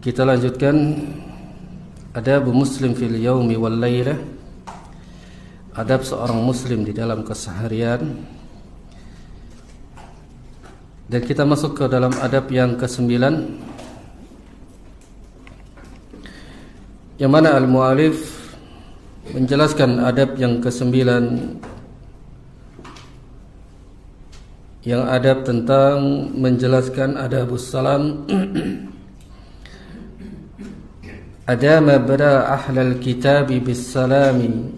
kita lanjutkan adab muslim fil yaumi wal lailah, adab seorang muslim di dalam keseharian. Dan kita masuk ke dalam adab yang ke-9, yang mana al-mu'alif menjelaskan adab yang ke-9, yang adab tentang menjelaskan adabus salam. Adama bada ahlal kitabi bis salami,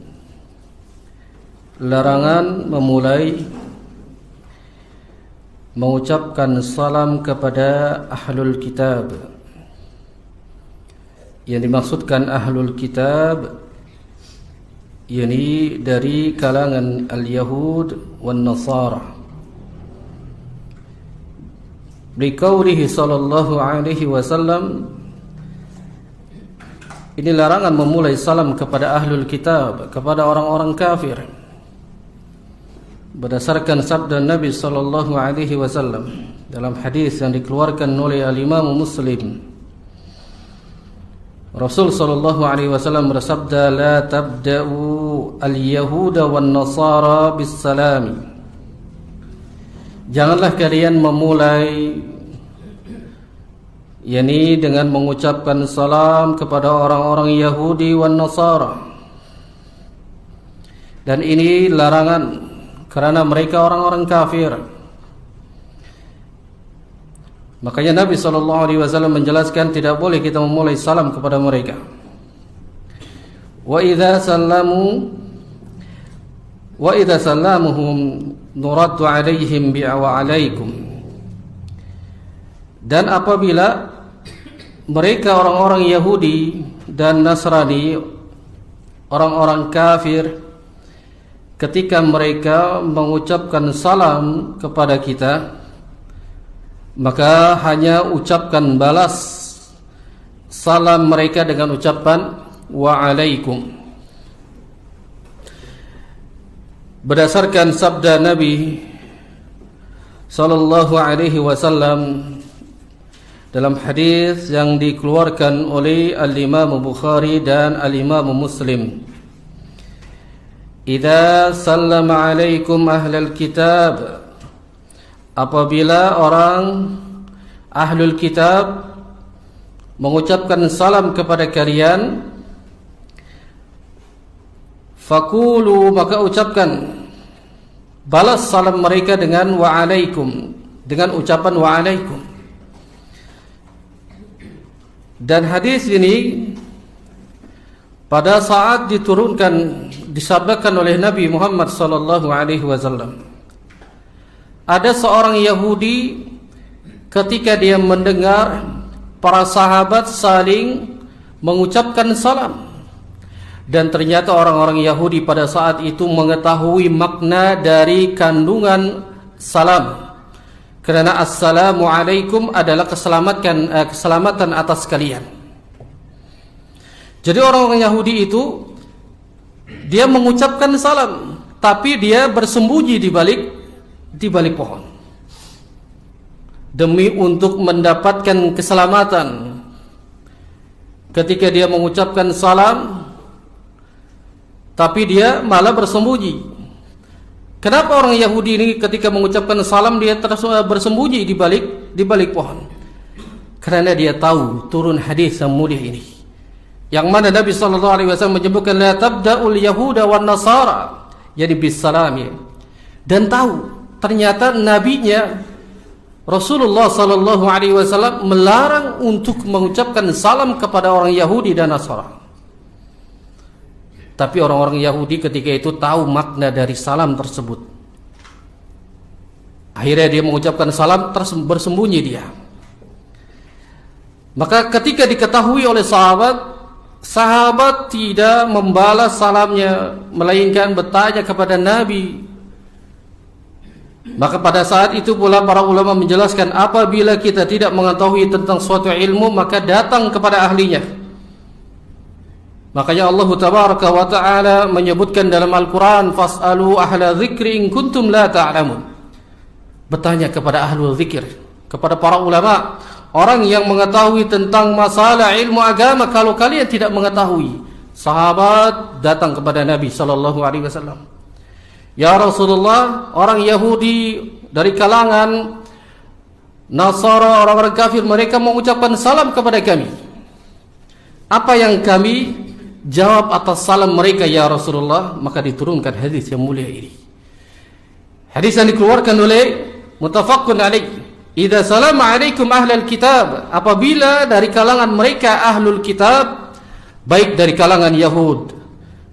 larangan memulai mengucapkan salam kepada ahlul kitab. Yang dimaksudkan ahlul kitab yakni dari kalangan al-Yahud wan Nasara. Biqaulihi sallallahu alaihi wasallam, ini larangan memulai salam kepada ahlul kitab, kepada orang-orang kafir, berdasarkan sabda Nabi sallallahu alaihi wasallam dalam hadis yang dikeluarkan oleh al-Imam Muslim. Rasul sallallahu alaihi wasallam bersabda, la tabda'u al-yahuda wan nasara bis salami. Janganlah kalian memulai yakni dengan mengucapkan salam kepada orang-orang Yahudi wan Nasara. Dan ini larangan karena mereka orang-orang kafir. Makanya Nabi SAW menjelaskan tidak boleh kita memulai salam kepada mereka. Wa idza sallamuhum nuraddu alaihim bi'awa alaikum. Dan apabila mereka orang-orang Yahudi dan Nasrani, orang-orang kafir, ketika mereka mengucapkan salam kepada kita, maka hanya ucapkan balas salam mereka dengan ucapan wa alaikum. Berdasarkan sabda Nabi sallallahu alaihi wasallam dalam hadis yang dikeluarkan oleh al-Imam Bukhari dan al-Imam Muslim, idza sallama alaikum ahlul kitab, apabila orang ahlul kitab mengucapkan salam kepada kalian, fakulu, maka ucapkan balas salam mereka dengan wa alaikum, dengan ucapan wa alaikum. Dan hadis ini pada saat diturunkan, disabdakan oleh Nabi Muhammad sallallahu alaihi wasallam, ada seorang Yahudi ketika dia mendengar para sahabat saling mengucapkan salam, dan ternyata orang-orang Yahudi pada saat itu mengetahui makna dari kandungan salam, karena assalamu alaikum adalah keselamatan atas kalian. Jadi orang-orang Yahudi itu dia mengucapkan salam, tapi dia bersembunyi di balik pohon demi untuk mendapatkan keselamatan. Ketika dia mengucapkan salam, tapi dia malah bersembunyi. Kenapa orang Yahudi ini ketika mengucapkan salam dia terus bersembunyi di balik pohon? Karena dia tahu turun hadis yang mulia ini, yang mana Nabi sallallahu alaihi wasallam menyebutkan la tabda'ul yahuda wan nasara, jadi bisalam, dan tahu ternyata nabinya Rasulullah sallallahu alaihi wasallam melarang untuk mengucapkan salam kepada orang Yahudi dan Nasara. Tapi orang-orang Yahudi ketika itu tahu makna dari salam tersebut. Akhirnya dia mengucapkan salam, terus bersembunyi dia. Maka ketika diketahui oleh sahabat tidak membalas salamnya, melainkan bertanya kepada Nabi. Maka pada saat itu pula para ulama menjelaskan, apabila kita tidak mengetahui tentang suatu ilmu, maka datang kepada ahlinya. Makanya Allah Tabaraka wa Ta'ala menyebutkan dalam Al-Quran, fas'alu ahla dzikri in kuntum la ta'lamun. Bertanya kepada ahlul zikir, kepada para ulama, orang yang mengetahui tentang masalah ilmu agama, kalau kalian tidak mengetahui. Sahabat datang kepada Nabi sallallahu alaihi wasallam, ya Rasulullah, orang Yahudi dari kalangan Nasara, orang-orang kafir, mereka mengucapkan salam kepada kami. Apa yang kami jawab atas salam mereka ya Rasulullah? Maka diturunkan hadis yang mulia ini. Hadis yang dikeluarkan oleh muttafaqun alaih. Idza salama alaikum ahlul kitab, apabila dari kalangan mereka ahlul kitab, baik dari kalangan Yahud,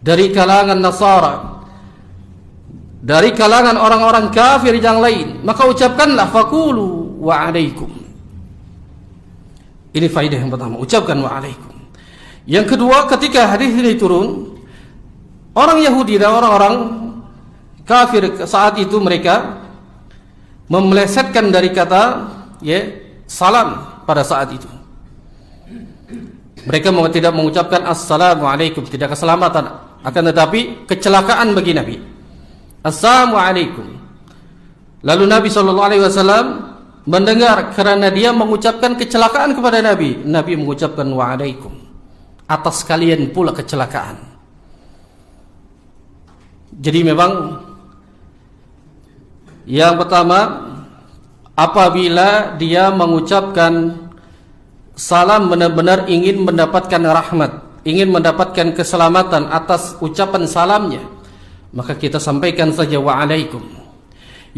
dari kalangan Nasara, dari kalangan orang-orang kafir yang lain, maka ucapkanlah faqulu wa alaikum. Ini faedah yang pertama, ucapkan wa alaikum. Yang kedua, ketika hadis ini turun, Orang Yahudi dan orang-orang kafir saat itu mereka memelesetkan dari kata salam pada saat itu. Mereka tidak mengucapkan assalamualaikum, tidak keselamatan, akan tetapi kecelakaan bagi Nabi. Assalamualaikum. Lalu Nabi SAW mendengar karena dia mengucapkan kecelakaan kepada Nabi. Nabi mengucapkan waalaikum, atas kalian pula kecelakaan. Jadi memang yang pertama, apabila dia mengucapkan salam benar-benar ingin mendapatkan rahmat, ingin mendapatkan keselamatan atas ucapan salamnya, maka kita sampaikan saja waalaikum.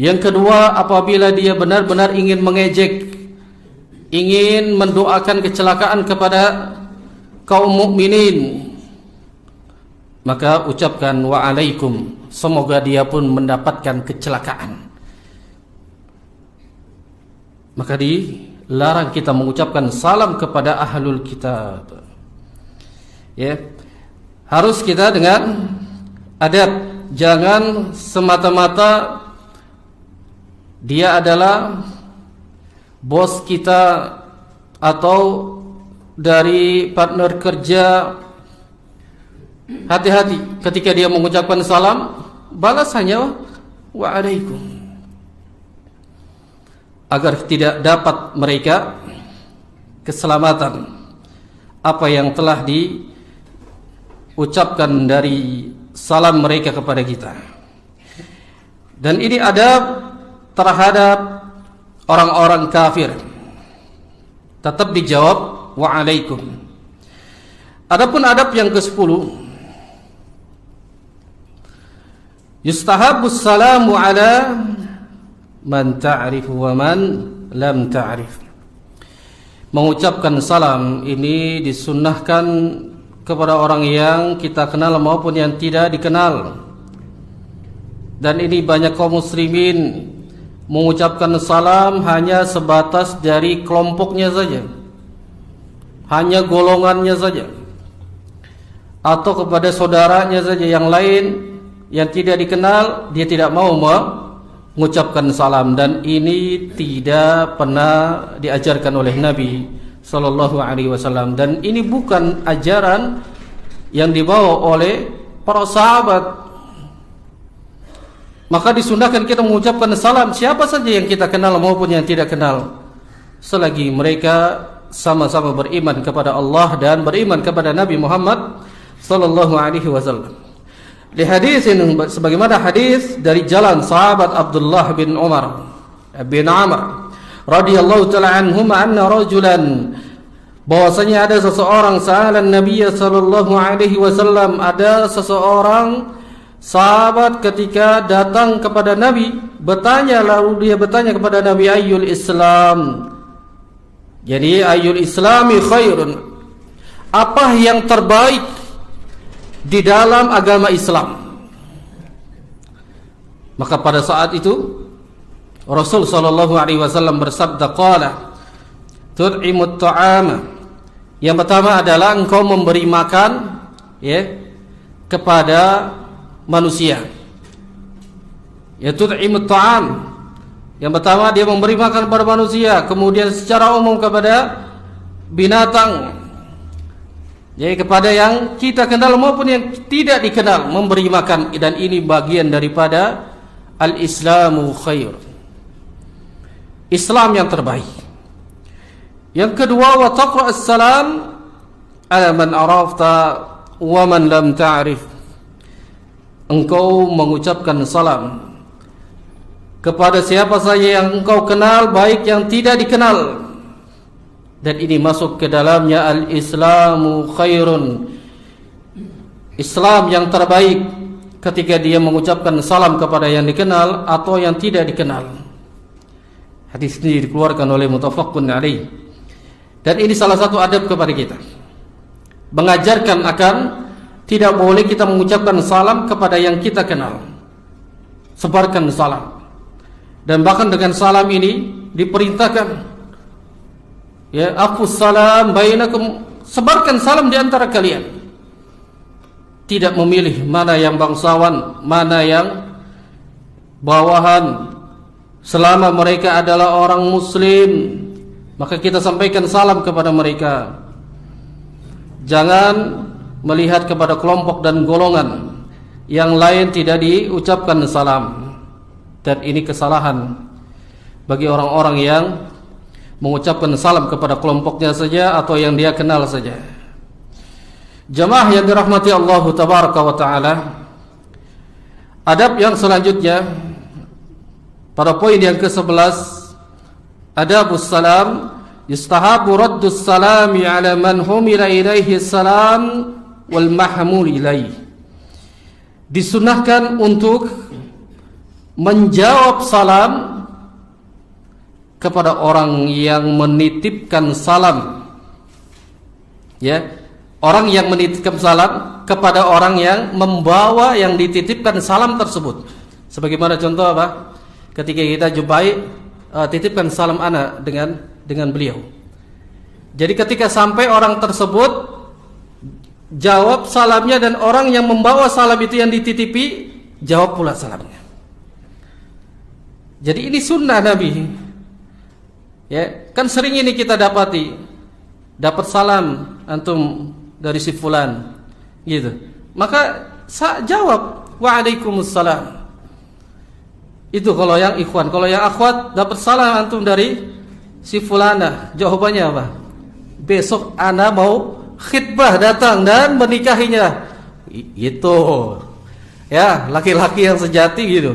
Yang kedua, apabila dia benar-benar ingin mengejek, ingin mendoakan kecelakaan kepada kaum mukminin, maka ucapkan waalaikum, semoga dia pun mendapatkan kecelakaan. Maka dilarang kita mengucapkan salam kepada ahlul kitab. Harus kita dengan adab, jangan semata-mata dia adalah bos kita atau dari partner kerja. Hati-hati ketika dia mengucapkan salam, balas hanya waalaikum, agar tidak dapat mereka keselamatan apa yang telah diucapkan dari salam mereka kepada kita. Dan ini adab terhadap orang-orang kafir, tetap dijawab waalaikum. Adapun adab yang ke-10, yustahabus salamu ala man ta'rif wa man lam ta'rif. Mengucapkan salam ini disunnahkan kepada orang yang kita kenal maupun yang tidak dikenal. Dan ini banyak kaum muslimin mengucapkan salam hanya sebatas dari kelompoknya saja, hanya golongannya saja, atau kepada saudaranya saja. Yang lain yang tidak dikenal dia tidak mau mengucapkan salam, dan ini tidak pernah diajarkan oleh Nabi sallallahu alaihi wasallam, dan ini bukan ajaran yang dibawa oleh para sahabat. Maka disunahkan kita mengucapkan salam siapa saja yang kita kenal maupun yang tidak kenal, selagi mereka sama-sama beriman kepada Allah dan beriman kepada Nabi Muhammad sallallahu alaihi wasallam. Di hadis ini sebagaimana hadis dari jalan sahabat Abdullah bin Umar bin Amr radhiyallahu taala anhuma, anna rajulan, bahwasanya ada seseorang, sa'alan Nabi sallallahu alaihi wasallam, ada seseorang sahabat ketika datang kepada Nabi bertanya, lalu dia bertanya kepada Nabi, ayyul Islam, jadi ayyul Islami khairun, apa yang terbaik di dalam agama Islam. Maka pada saat itu Rasul sallallahu alaihi wasallam bersabda, qala tud'imut ta'ama, yang pertama adalah engkau memberi makan kepada manusia. Tud'imut ta'am, yang pertama dia memberi makan kepada manusia, kemudian secara umum kepada binatang, kepada yang kita kenal maupun yang tidak dikenal memberi makan. Dan ini bagian daripada al-Islamu khair, Islam yang terbaik. Yang kedua, wa taqra'us salam ala man arafta wa man lam ta'rif, engkau mengucapkan salam kepada siapa saja yang engkau kenal, baik yang tidak dikenal. Dan ini masuk ke dalamnya al-Islamu khairun, Islam yang terbaik, ketika dia mengucapkan salam kepada yang dikenal atau yang tidak dikenal. Hadis ini dikeluarkan oleh muttafaqun alaih. Dan ini salah satu adab kepada kita, mengajarkan akan tidak boleh kita mengucapkan salam kepada yang kita kenal. Sebarkan salam. Dan bahkan dengan salam ini diperintahkan, afus salam bainakum, sebarkan salam di antara kalian. tidak memilih mana yang bangsawan, mana yang bawahan. Selama mereka adalah orang muslim, maka kita sampaikan salam kepada mereka. Jangan melihat kepada kelompok dan golongan yang lain tidak diucapkan salam. Dan ini kesalahan bagi orang-orang yang mengucapkan salam kepada kelompoknya saja atau yang dia kenal saja. Jamaah yang dirahmati Allah tabaraka wa taala, adab yang selanjutnya pada poin yang ke-11, adabus salam. Yustahabu raddus salami ala man humila ilaihi salam wal mahmul ilaih. Disunahkan untuk menjawab salam kepada orang yang menitipkan salam. Ya, orang yang menitipkan salam kepada orang yang membawa yang dititipkan salam tersebut. Sebagaimana contoh apa? Ketika kita jumpai titipkan salam ana dengan beliau. Jadi ketika sampai orang tersebut, jawab salamnya, dan orang yang membawa salam itu yang dititipi jawab pula salamnya. Jadi ini sunnah Nabi. Ya, kan sering ini kita dapati, dapat salam antum dari si fulan, gitu. Maka jawab waalaikumsalam. Itu kalau yang ikhwan. Kalau yang akhwat, dapat salam antum dari si fulana, jawabannya apa? Besok ana mau khitbah datang dan menikahinya. Itu ya, laki-laki yang sejati gitu.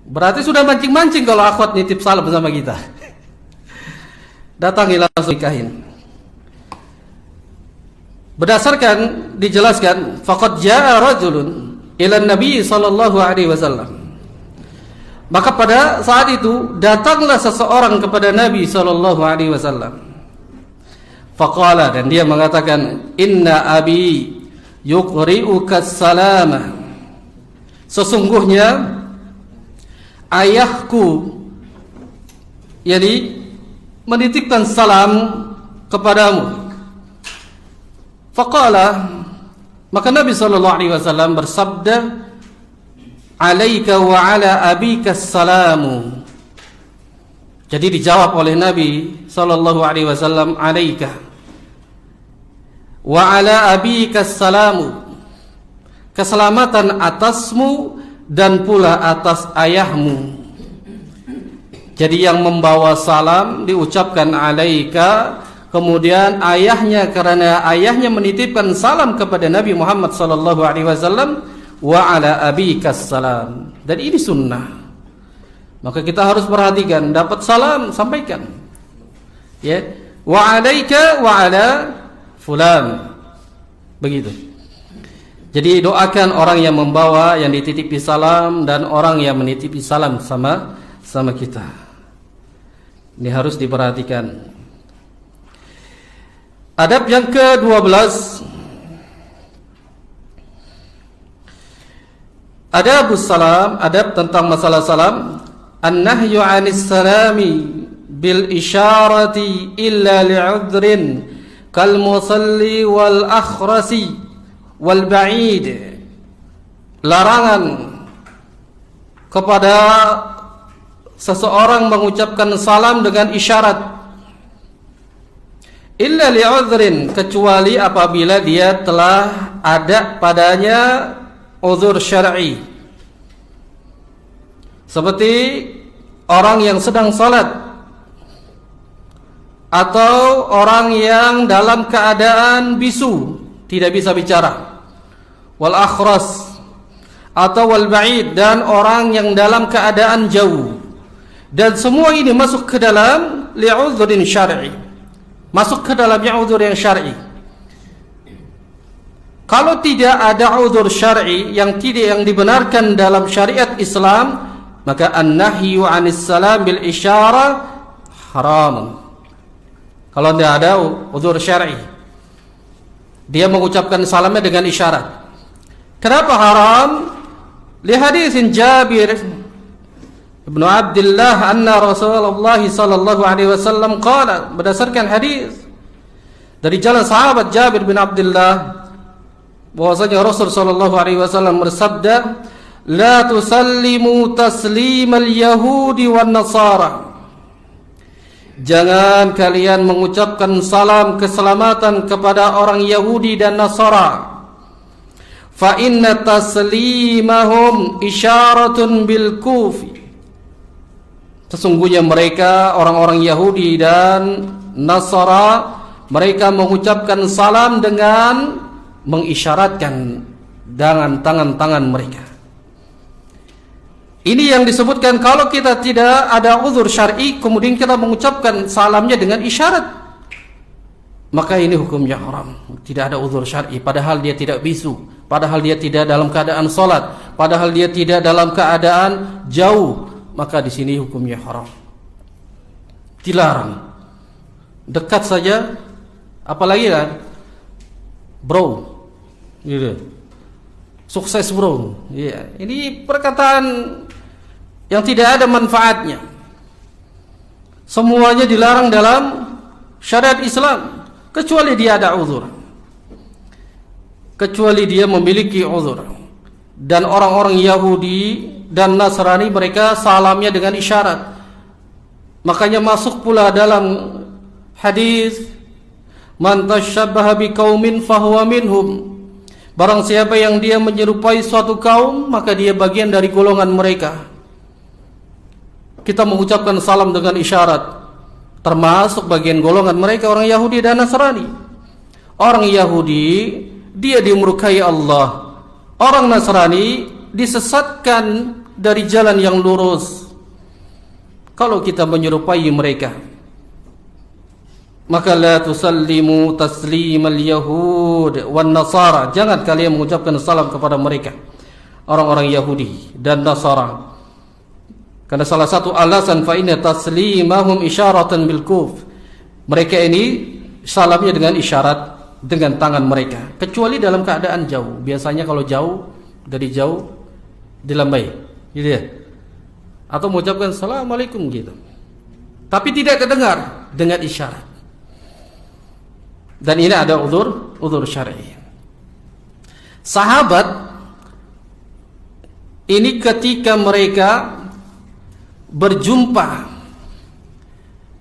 Berarti sudah mancing-mancing kalau akhwat nitip salam sama kita. Datangi langsung nikahin. Berdasarkan dijelaskan, faqad jaa rajulun ila Nabi sallallahu alaihi wasallam. Maka pada saat itu datanglah seseorang kepada Nabi sallallahu alaihi wasallam. Faqala, dan dia mengatakan, inna abi yuqri'uka salama. Sesungguhnya ayahku, yakni menitipkan salam kepadamu. Faqala, maka Nabi sallallahu alaihi wasallam bersabda, alaika wa ala abika salamu. Jadi dijawab oleh Nabi sallallahu alaihi wasallam, alaika wa ala abika salamu. Keselamatan atasmu dan pula atas ayahmu. Jadi yang membawa salam diucapkan alaika, kemudian ayahnya, karena ayahnya menitipkan salam kepada Nabi Muhammad sallallahu alaihi wasallam, wa ala abikas salam. Dan ini sunnah. Maka kita harus perhatikan, dapat salam sampaikan. Ya, wa alaika wa ala fulan. Begitu. Jadi doakan orang yang membawa, yang dititipi salam, dan orang yang menitipi salam sama kita. Ini harus diperhatikan. Adab yang ke-12, adabus salam, adab tentang masalah salam. An-nahyu 'anis salami bil isyarati illa li'udhrin kal musalli wal akhrasi wal ba'id. Larangan kepada seseorang mengucapkan salam dengan isyarat, illa li'udhrin, kecuali apabila dia telah ada padanya uzur syar'i. Seperti orang yang sedang salat, atau orang yang dalam keadaan bisu, tidak bisa bicara, wal akhras, atau wal ba'id, dan orang yang dalam keadaan jauh. Dan semua ini masuk ke dalam li'udhrin syar'i, masuk ke dalam uzur yang syar'i. Kalau tidak ada uzur syar'i yang dibenarkan dalam syariat Islam, maka an-nahyu 'anis salam bil isyarah haram. Kalau tidak ada uzur syar'i, dia mengucapkan salamnya dengan isyarat. Kenapa haram? Li hadisin Jabir bin Abdullah anna Rasulullah sallallahu alaihi wasallam qala, berdasarkan hadis dari jalan sahabat Jabir bin Abdullah, bahwasanya Rasul sallallahu alaihi wasallam bersabda, "La tusallimu taslimal yahudi wan nasara." Jangan kalian mengucapkan salam keselamatan kepada orang Yahudi dan Nasara. Fa inna taslimahum isyaratun bil kufi. Sesungguhnya mereka orang-orang Yahudi dan Nasara, mereka mengucapkan salam dengan mengisyaratkan dengan tangan-tangan mereka. Ini yang disebutkan kalau kita tidak ada uzur syar'i kemudian kita mengucapkan salamnya dengan isyarat, maka ini hukumnya haram. Tidak ada uzur syar'i, padahal dia tidak bisu, padahal dia tidak dalam keadaan salat, padahal dia tidak dalam keadaan jauh, maka di sini hukumnya haram. Dilarang. Dekat saja, apalagi kan, bro, gitu. Sukses bro. Ya, ini perkataan yang tidak ada manfaatnya. Semuanya dilarang dalam syariat Islam kecuali dia ada uzur. Kecuali dia memiliki uzur. Dan orang-orang Yahudi dan Nasrani mereka salamnya dengan isyarat. Makanya masuk pula dalam hadis, "Man tashabbaha biqaumin fahuwa minhum." Barang siapa yang dia menyerupai suatu kaum, maka dia bagian dari golongan mereka. Kita mengucapkan salam dengan isyarat, termasuk bagian golongan mereka orang Yahudi dan Nasrani. Orang Yahudi dia dimurkai Allah, orang Nasrani disesatkan dari jalan yang lurus. Kalau kita menyerupai mereka, maka la tusallimu taslimal yahud wan nasara. Jangan kalian mengucapkan salam kepada mereka, orang-orang Yahudi dan Nasara. Karena salah satu alasan fa inna taslimahum isyaratan bil kuf. Mereka ini salamnya dengan isyarat dengan tangan mereka, kecuali dalam keadaan jauh. Biasanya kalau jauh, dari jauh dilambai, gitu ya. Atau mengucapkan assalamualaikum gitu. Tapi tidak kedengar dengan isyarat. Dan ini ada uzur syar'i. Sahabat ini ketika mereka berjumpa,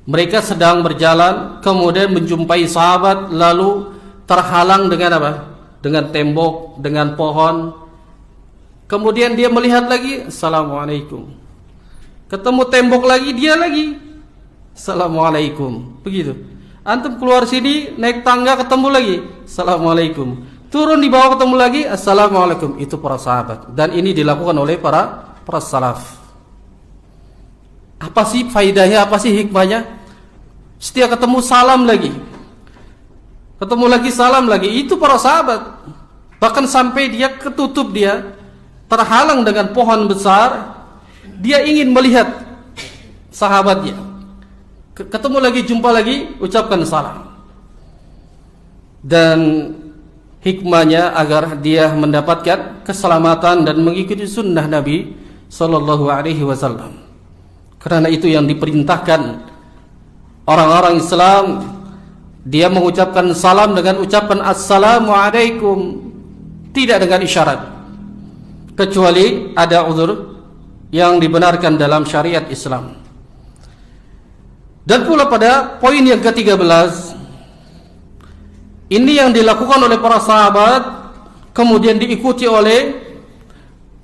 mereka sedang berjalan kemudian menjumpai sahabat lalu terhalang dengan apa? Dengan tembok, dengan pohon. Kemudian dia melihat lagi, assalamualaikum. Ketemu tembok lagi, dia lagi assalamualaikum. Begitu. Antum keluar sini naik tangga ketemu lagi, assalamualaikum. Turun di bawah ketemu lagi, assalamualaikum. Itu para sahabat. Dan ini dilakukan oleh para salaf. Apa sih faidahnya, apa sih hikmahnya? Setiap ketemu salam lagi, ketemu lagi salam lagi. Itu para sahabat. Bahkan sampai dia ketutup, dia terhalang dengan pohon besar, dia ingin melihat sahabatnya. Ketemu lagi, jumpa lagi, ucapkan salam. Dan hikmahnya agar dia mendapatkan keselamatan dan mengikuti sunnah Nabi sallallahu alaihi wasallam. Karena itu yang diperintahkan orang-orang Islam, dia mengucapkan salam dengan ucapan assalamualaikum, tidak dengan isyarat, kecuali ada uzur yang dibenarkan dalam syariat Islam. Dan pula pada poin yang ke-13, ini yang dilakukan oleh para sahabat, kemudian diikuti oleh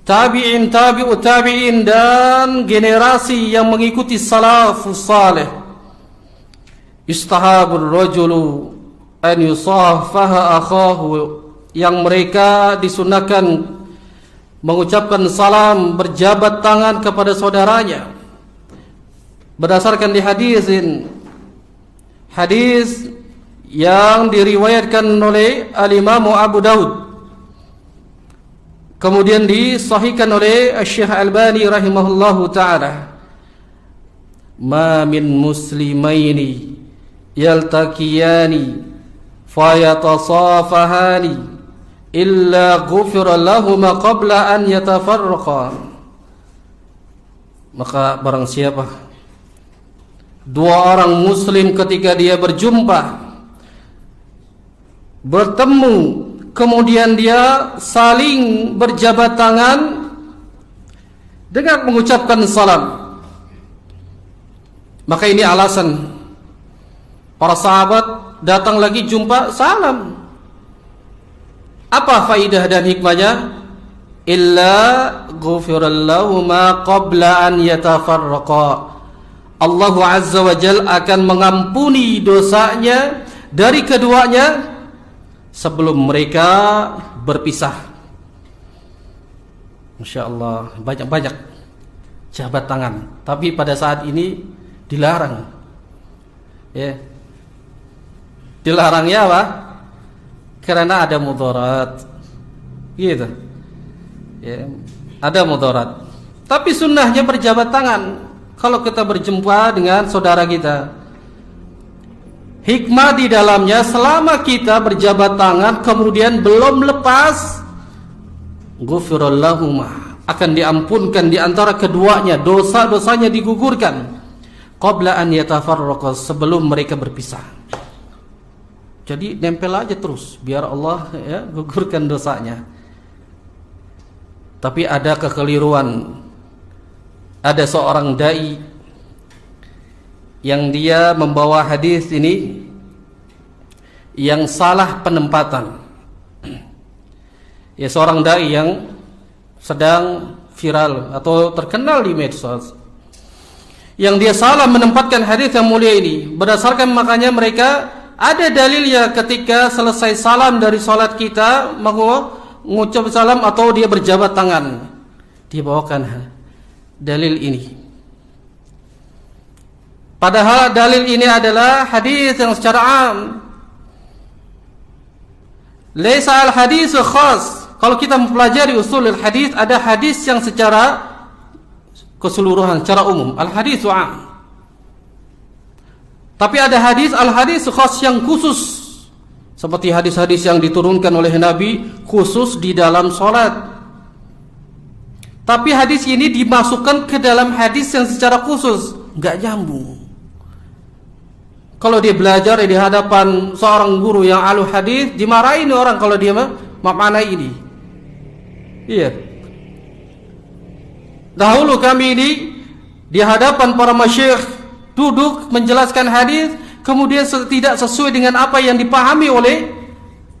tabi'in, tabi'ut tabi'in dan generasi yang mengikuti salafus salih. Istahabur rajulu an yusafaha akhahu, yang mereka disunahkan mengucapkan salam, berjabat tangan kepada saudaranya. Berdasarkan di hadis yang diriwayatkan oleh Al-Imam Abu Daud, kemudian disahihkan oleh Syekh Albani rahimahullahu taala, "Ma min muslimaini yaltaqiyani fayatasafahani illa ghufira lahuma qabla an yatafarraqa." Maka barang siapa dua orang muslim ketika dia berjumpa, bertemu, kemudian dia saling berjabat tangan dengan mengucapkan salam. Maka ini alasan para sahabat datang lagi jumpa salam. Apa faidah dan hikmahnya? Illa ghufirallahu ma qabla an yatafarraqa. Allah Azza wa Jal akan mengampuni dosanya dari keduanya sebelum mereka berpisah. Masya Allah, banyak-banyak jabat tangan. Tapi pada saat ini dilarang. Ya. Dilarangnya apa? Karena ada mudarat. Gitu. Ya, ada mudarat. Tapi sunnahnya berjabat tangan kalau kita berjumpa dengan saudara kita. Hikmah di dalamnya, selama kita berjabat tangan kemudian belum lepas, ghufirallahumma, akan diampunkan di antara keduanya, dosa-dosanya digugurkan qabla an yatafarraqa, sebelum mereka berpisah. Jadi nempel aja terus biar Allah ya gugurkan dosanya. Tapi ada kekeliruan. Ada seorang dai yang dia membawa hadis ini yang salah penempatan. Ya, seorang dai yang sedang viral atau terkenal di medsos, yang dia salah menempatkan hadis yang mulia ini. Berdasarkan makanya mereka ada dalilnya ketika selesai salam dari salat kita mengucap salam atau dia berjabat tangan. Dia bawakan dalil ini. Padahal dalil ini adalah hadis yang secara am. Laisa al-hadis khas. Kalau kita mempelajari usul al-hadis, ada hadis yang secara keseluruhan, secara umum. Al-hadis am. Tapi ada hadis al-hadis khas yang khusus. Seperti hadis-hadis yang diturunkan oleh Nabi khusus di dalam salat. Tapi hadis ini dimasukkan ke dalam hadis yang secara khusus, enggak nyambung. Kalau dia belajar di hadapan seorang guru yang ahli hadis, dimarahin orang kalau dia memaknai ini. Iya. Dahulu kami ini di hadapan para masyayikh duduk menjelaskan hadis, kemudian tidak sesuai dengan apa yang dipahami oleh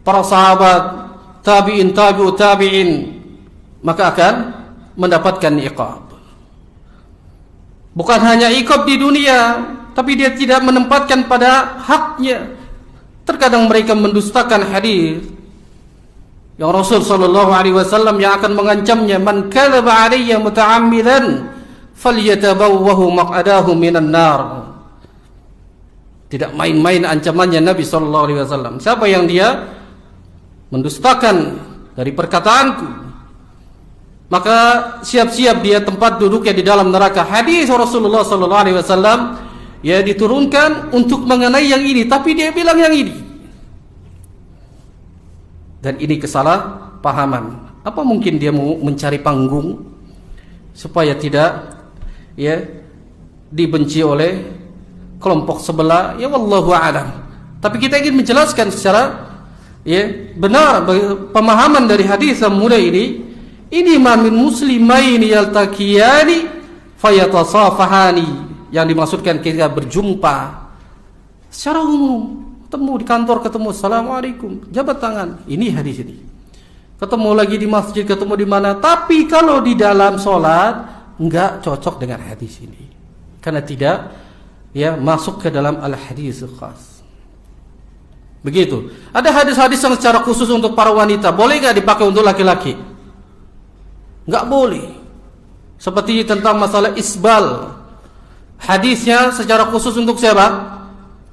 para sahabat, tabi'in, tabi'ut tabi'in, maka akan mendapatkan iqab. Bukan hanya iqab di dunia, tapi dia tidak menempatkan pada haknya. Terkadang mereka mendustakan hadis yang Rasul sallallahu alaihi wasallam yang akan mengancamnya, man kadzaba alayya muta'ammidan falyatabawwahu maq'adahu minan nar. Tidak main-main ancamannya Nabi sallallahu alaihi wasallam. Siapa yang dia mendustakan dari perkataanku, maka siap-siap dia tempat duduknya di dalam neraka. Hadis Rasulullah sallallahu alaihi wasallam ya diturunkan untuk mengenai yang ini, tapi dia bilang yang ini. Dan ini kesalahpahaman. Apa mungkin dia mau mencari panggung supaya tidak ya dibenci oleh kelompok sebelah? Ya wallahu a'lam. Tapi kita ingin menjelaskan secara ya benar pemahaman dari hadis yang mulia ini. Ini ma min muslimaini yaltaqiyani fayatasafahani, yang dimaksudkan kita berjumpa secara umum, ketemu di kantor, ketemu assalamualaikum, jabat tangan. Ini hadis ini. Ketemu lagi di masjid, ketemu di mana, tapi kalau di dalam sholat enggak cocok dengan hadis ini, karena tidak ya masuk ke dalam al-hadis khas. Begitu. Ada hadis-hadis yang secara khusus untuk para wanita, boleh enggak dipakai untuk laki-laki? Enggak boleh. Seperti tentang masalah isbal, hadisnya secara khusus untuk siapa?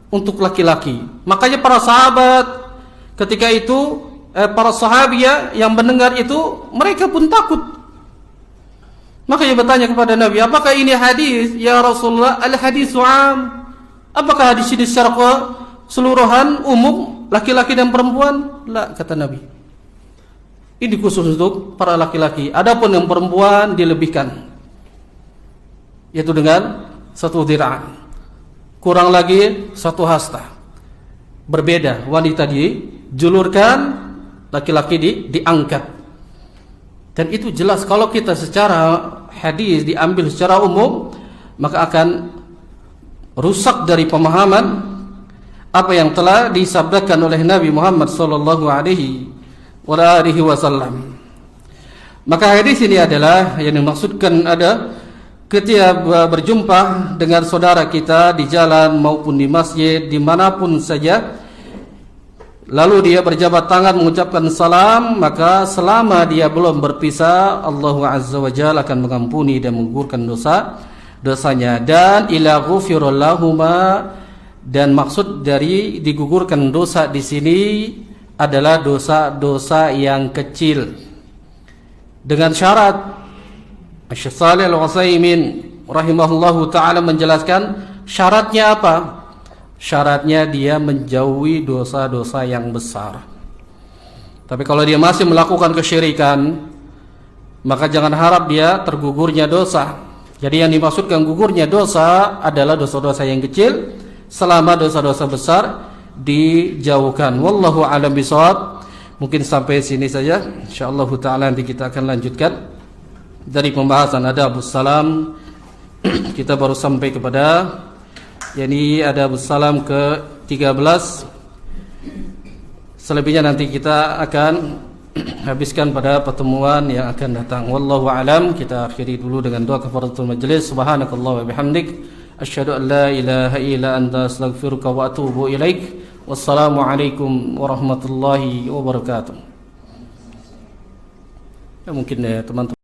Untuk laki-laki. Makanya para sahabat ketika itu para sahabiah yang mendengar itu, mereka pun takut. Makanya bertanya kepada Nabi, apakah ini hadis ya Rasulullah? Al-hadisu am. Apakah hadis ini secara keseluruhan umum laki-laki dan perempuan? La, kata Nabi. Ini khusus untuk para laki-laki. Adapun yang perempuan dilebihkan, yaitu dengan satu dir'an, kurang lagi satu hasta. Berbeda, wanita dijulurkan laki-laki diangkat. Dan itu jelas kalau kita secara hadis diambil secara umum, maka akan rusak dari pemahaman apa yang telah disabdakan oleh Nabi Muhammad sallallahu alaihi wasallam. Maka hadis ini adalah yang dimaksudkan ada ketika berjumpa dengan saudara kita di jalan maupun di masjid, dimanapun saja, lalu dia berjabat tangan mengucapkan salam, maka selama dia belum berpisah, Allah Azza wa Jalla akan mengampuni dan menggugurkan dosanya. Dan ila ghufira lahuma, dan maksud dari digugurkan dosa di sini adalah dosa-dosa yang kecil. Dengan syarat, Syekh Shalih Al-Utsaimin rahimahullahu taala menjelaskan syaratnya apa? Syaratnya dia menjauhi dosa-dosa yang besar. Tapi kalau dia masih melakukan kesyirikan, maka jangan harap dia tergugurnya dosa. Jadi yang dimaksudkan gugurnya dosa adalah dosa-dosa yang kecil, selama dosa-dosa besar dijauhkan. Wallahu a'lam bishawab. Mungkin sampai sini saja. Insyaallah taala nanti kita akan lanjutkan dari pembahasan adabus salam. Kita baru sampai kepada adabus salam ke-13. Selebihnya nanti kita akan habiskan pada pertemuan yang akan datang. Wallahu a'lam. Kita akhiri dulu dengan doa kafaratul majlis. Subhanakallah wa bihamdik, asyhadu an la ilaha illa anta, astaghfiruka wa atubu ilaik. Wassalamualaikum warahmatullahi wabarakatuh. Ya, mungkin teman-teman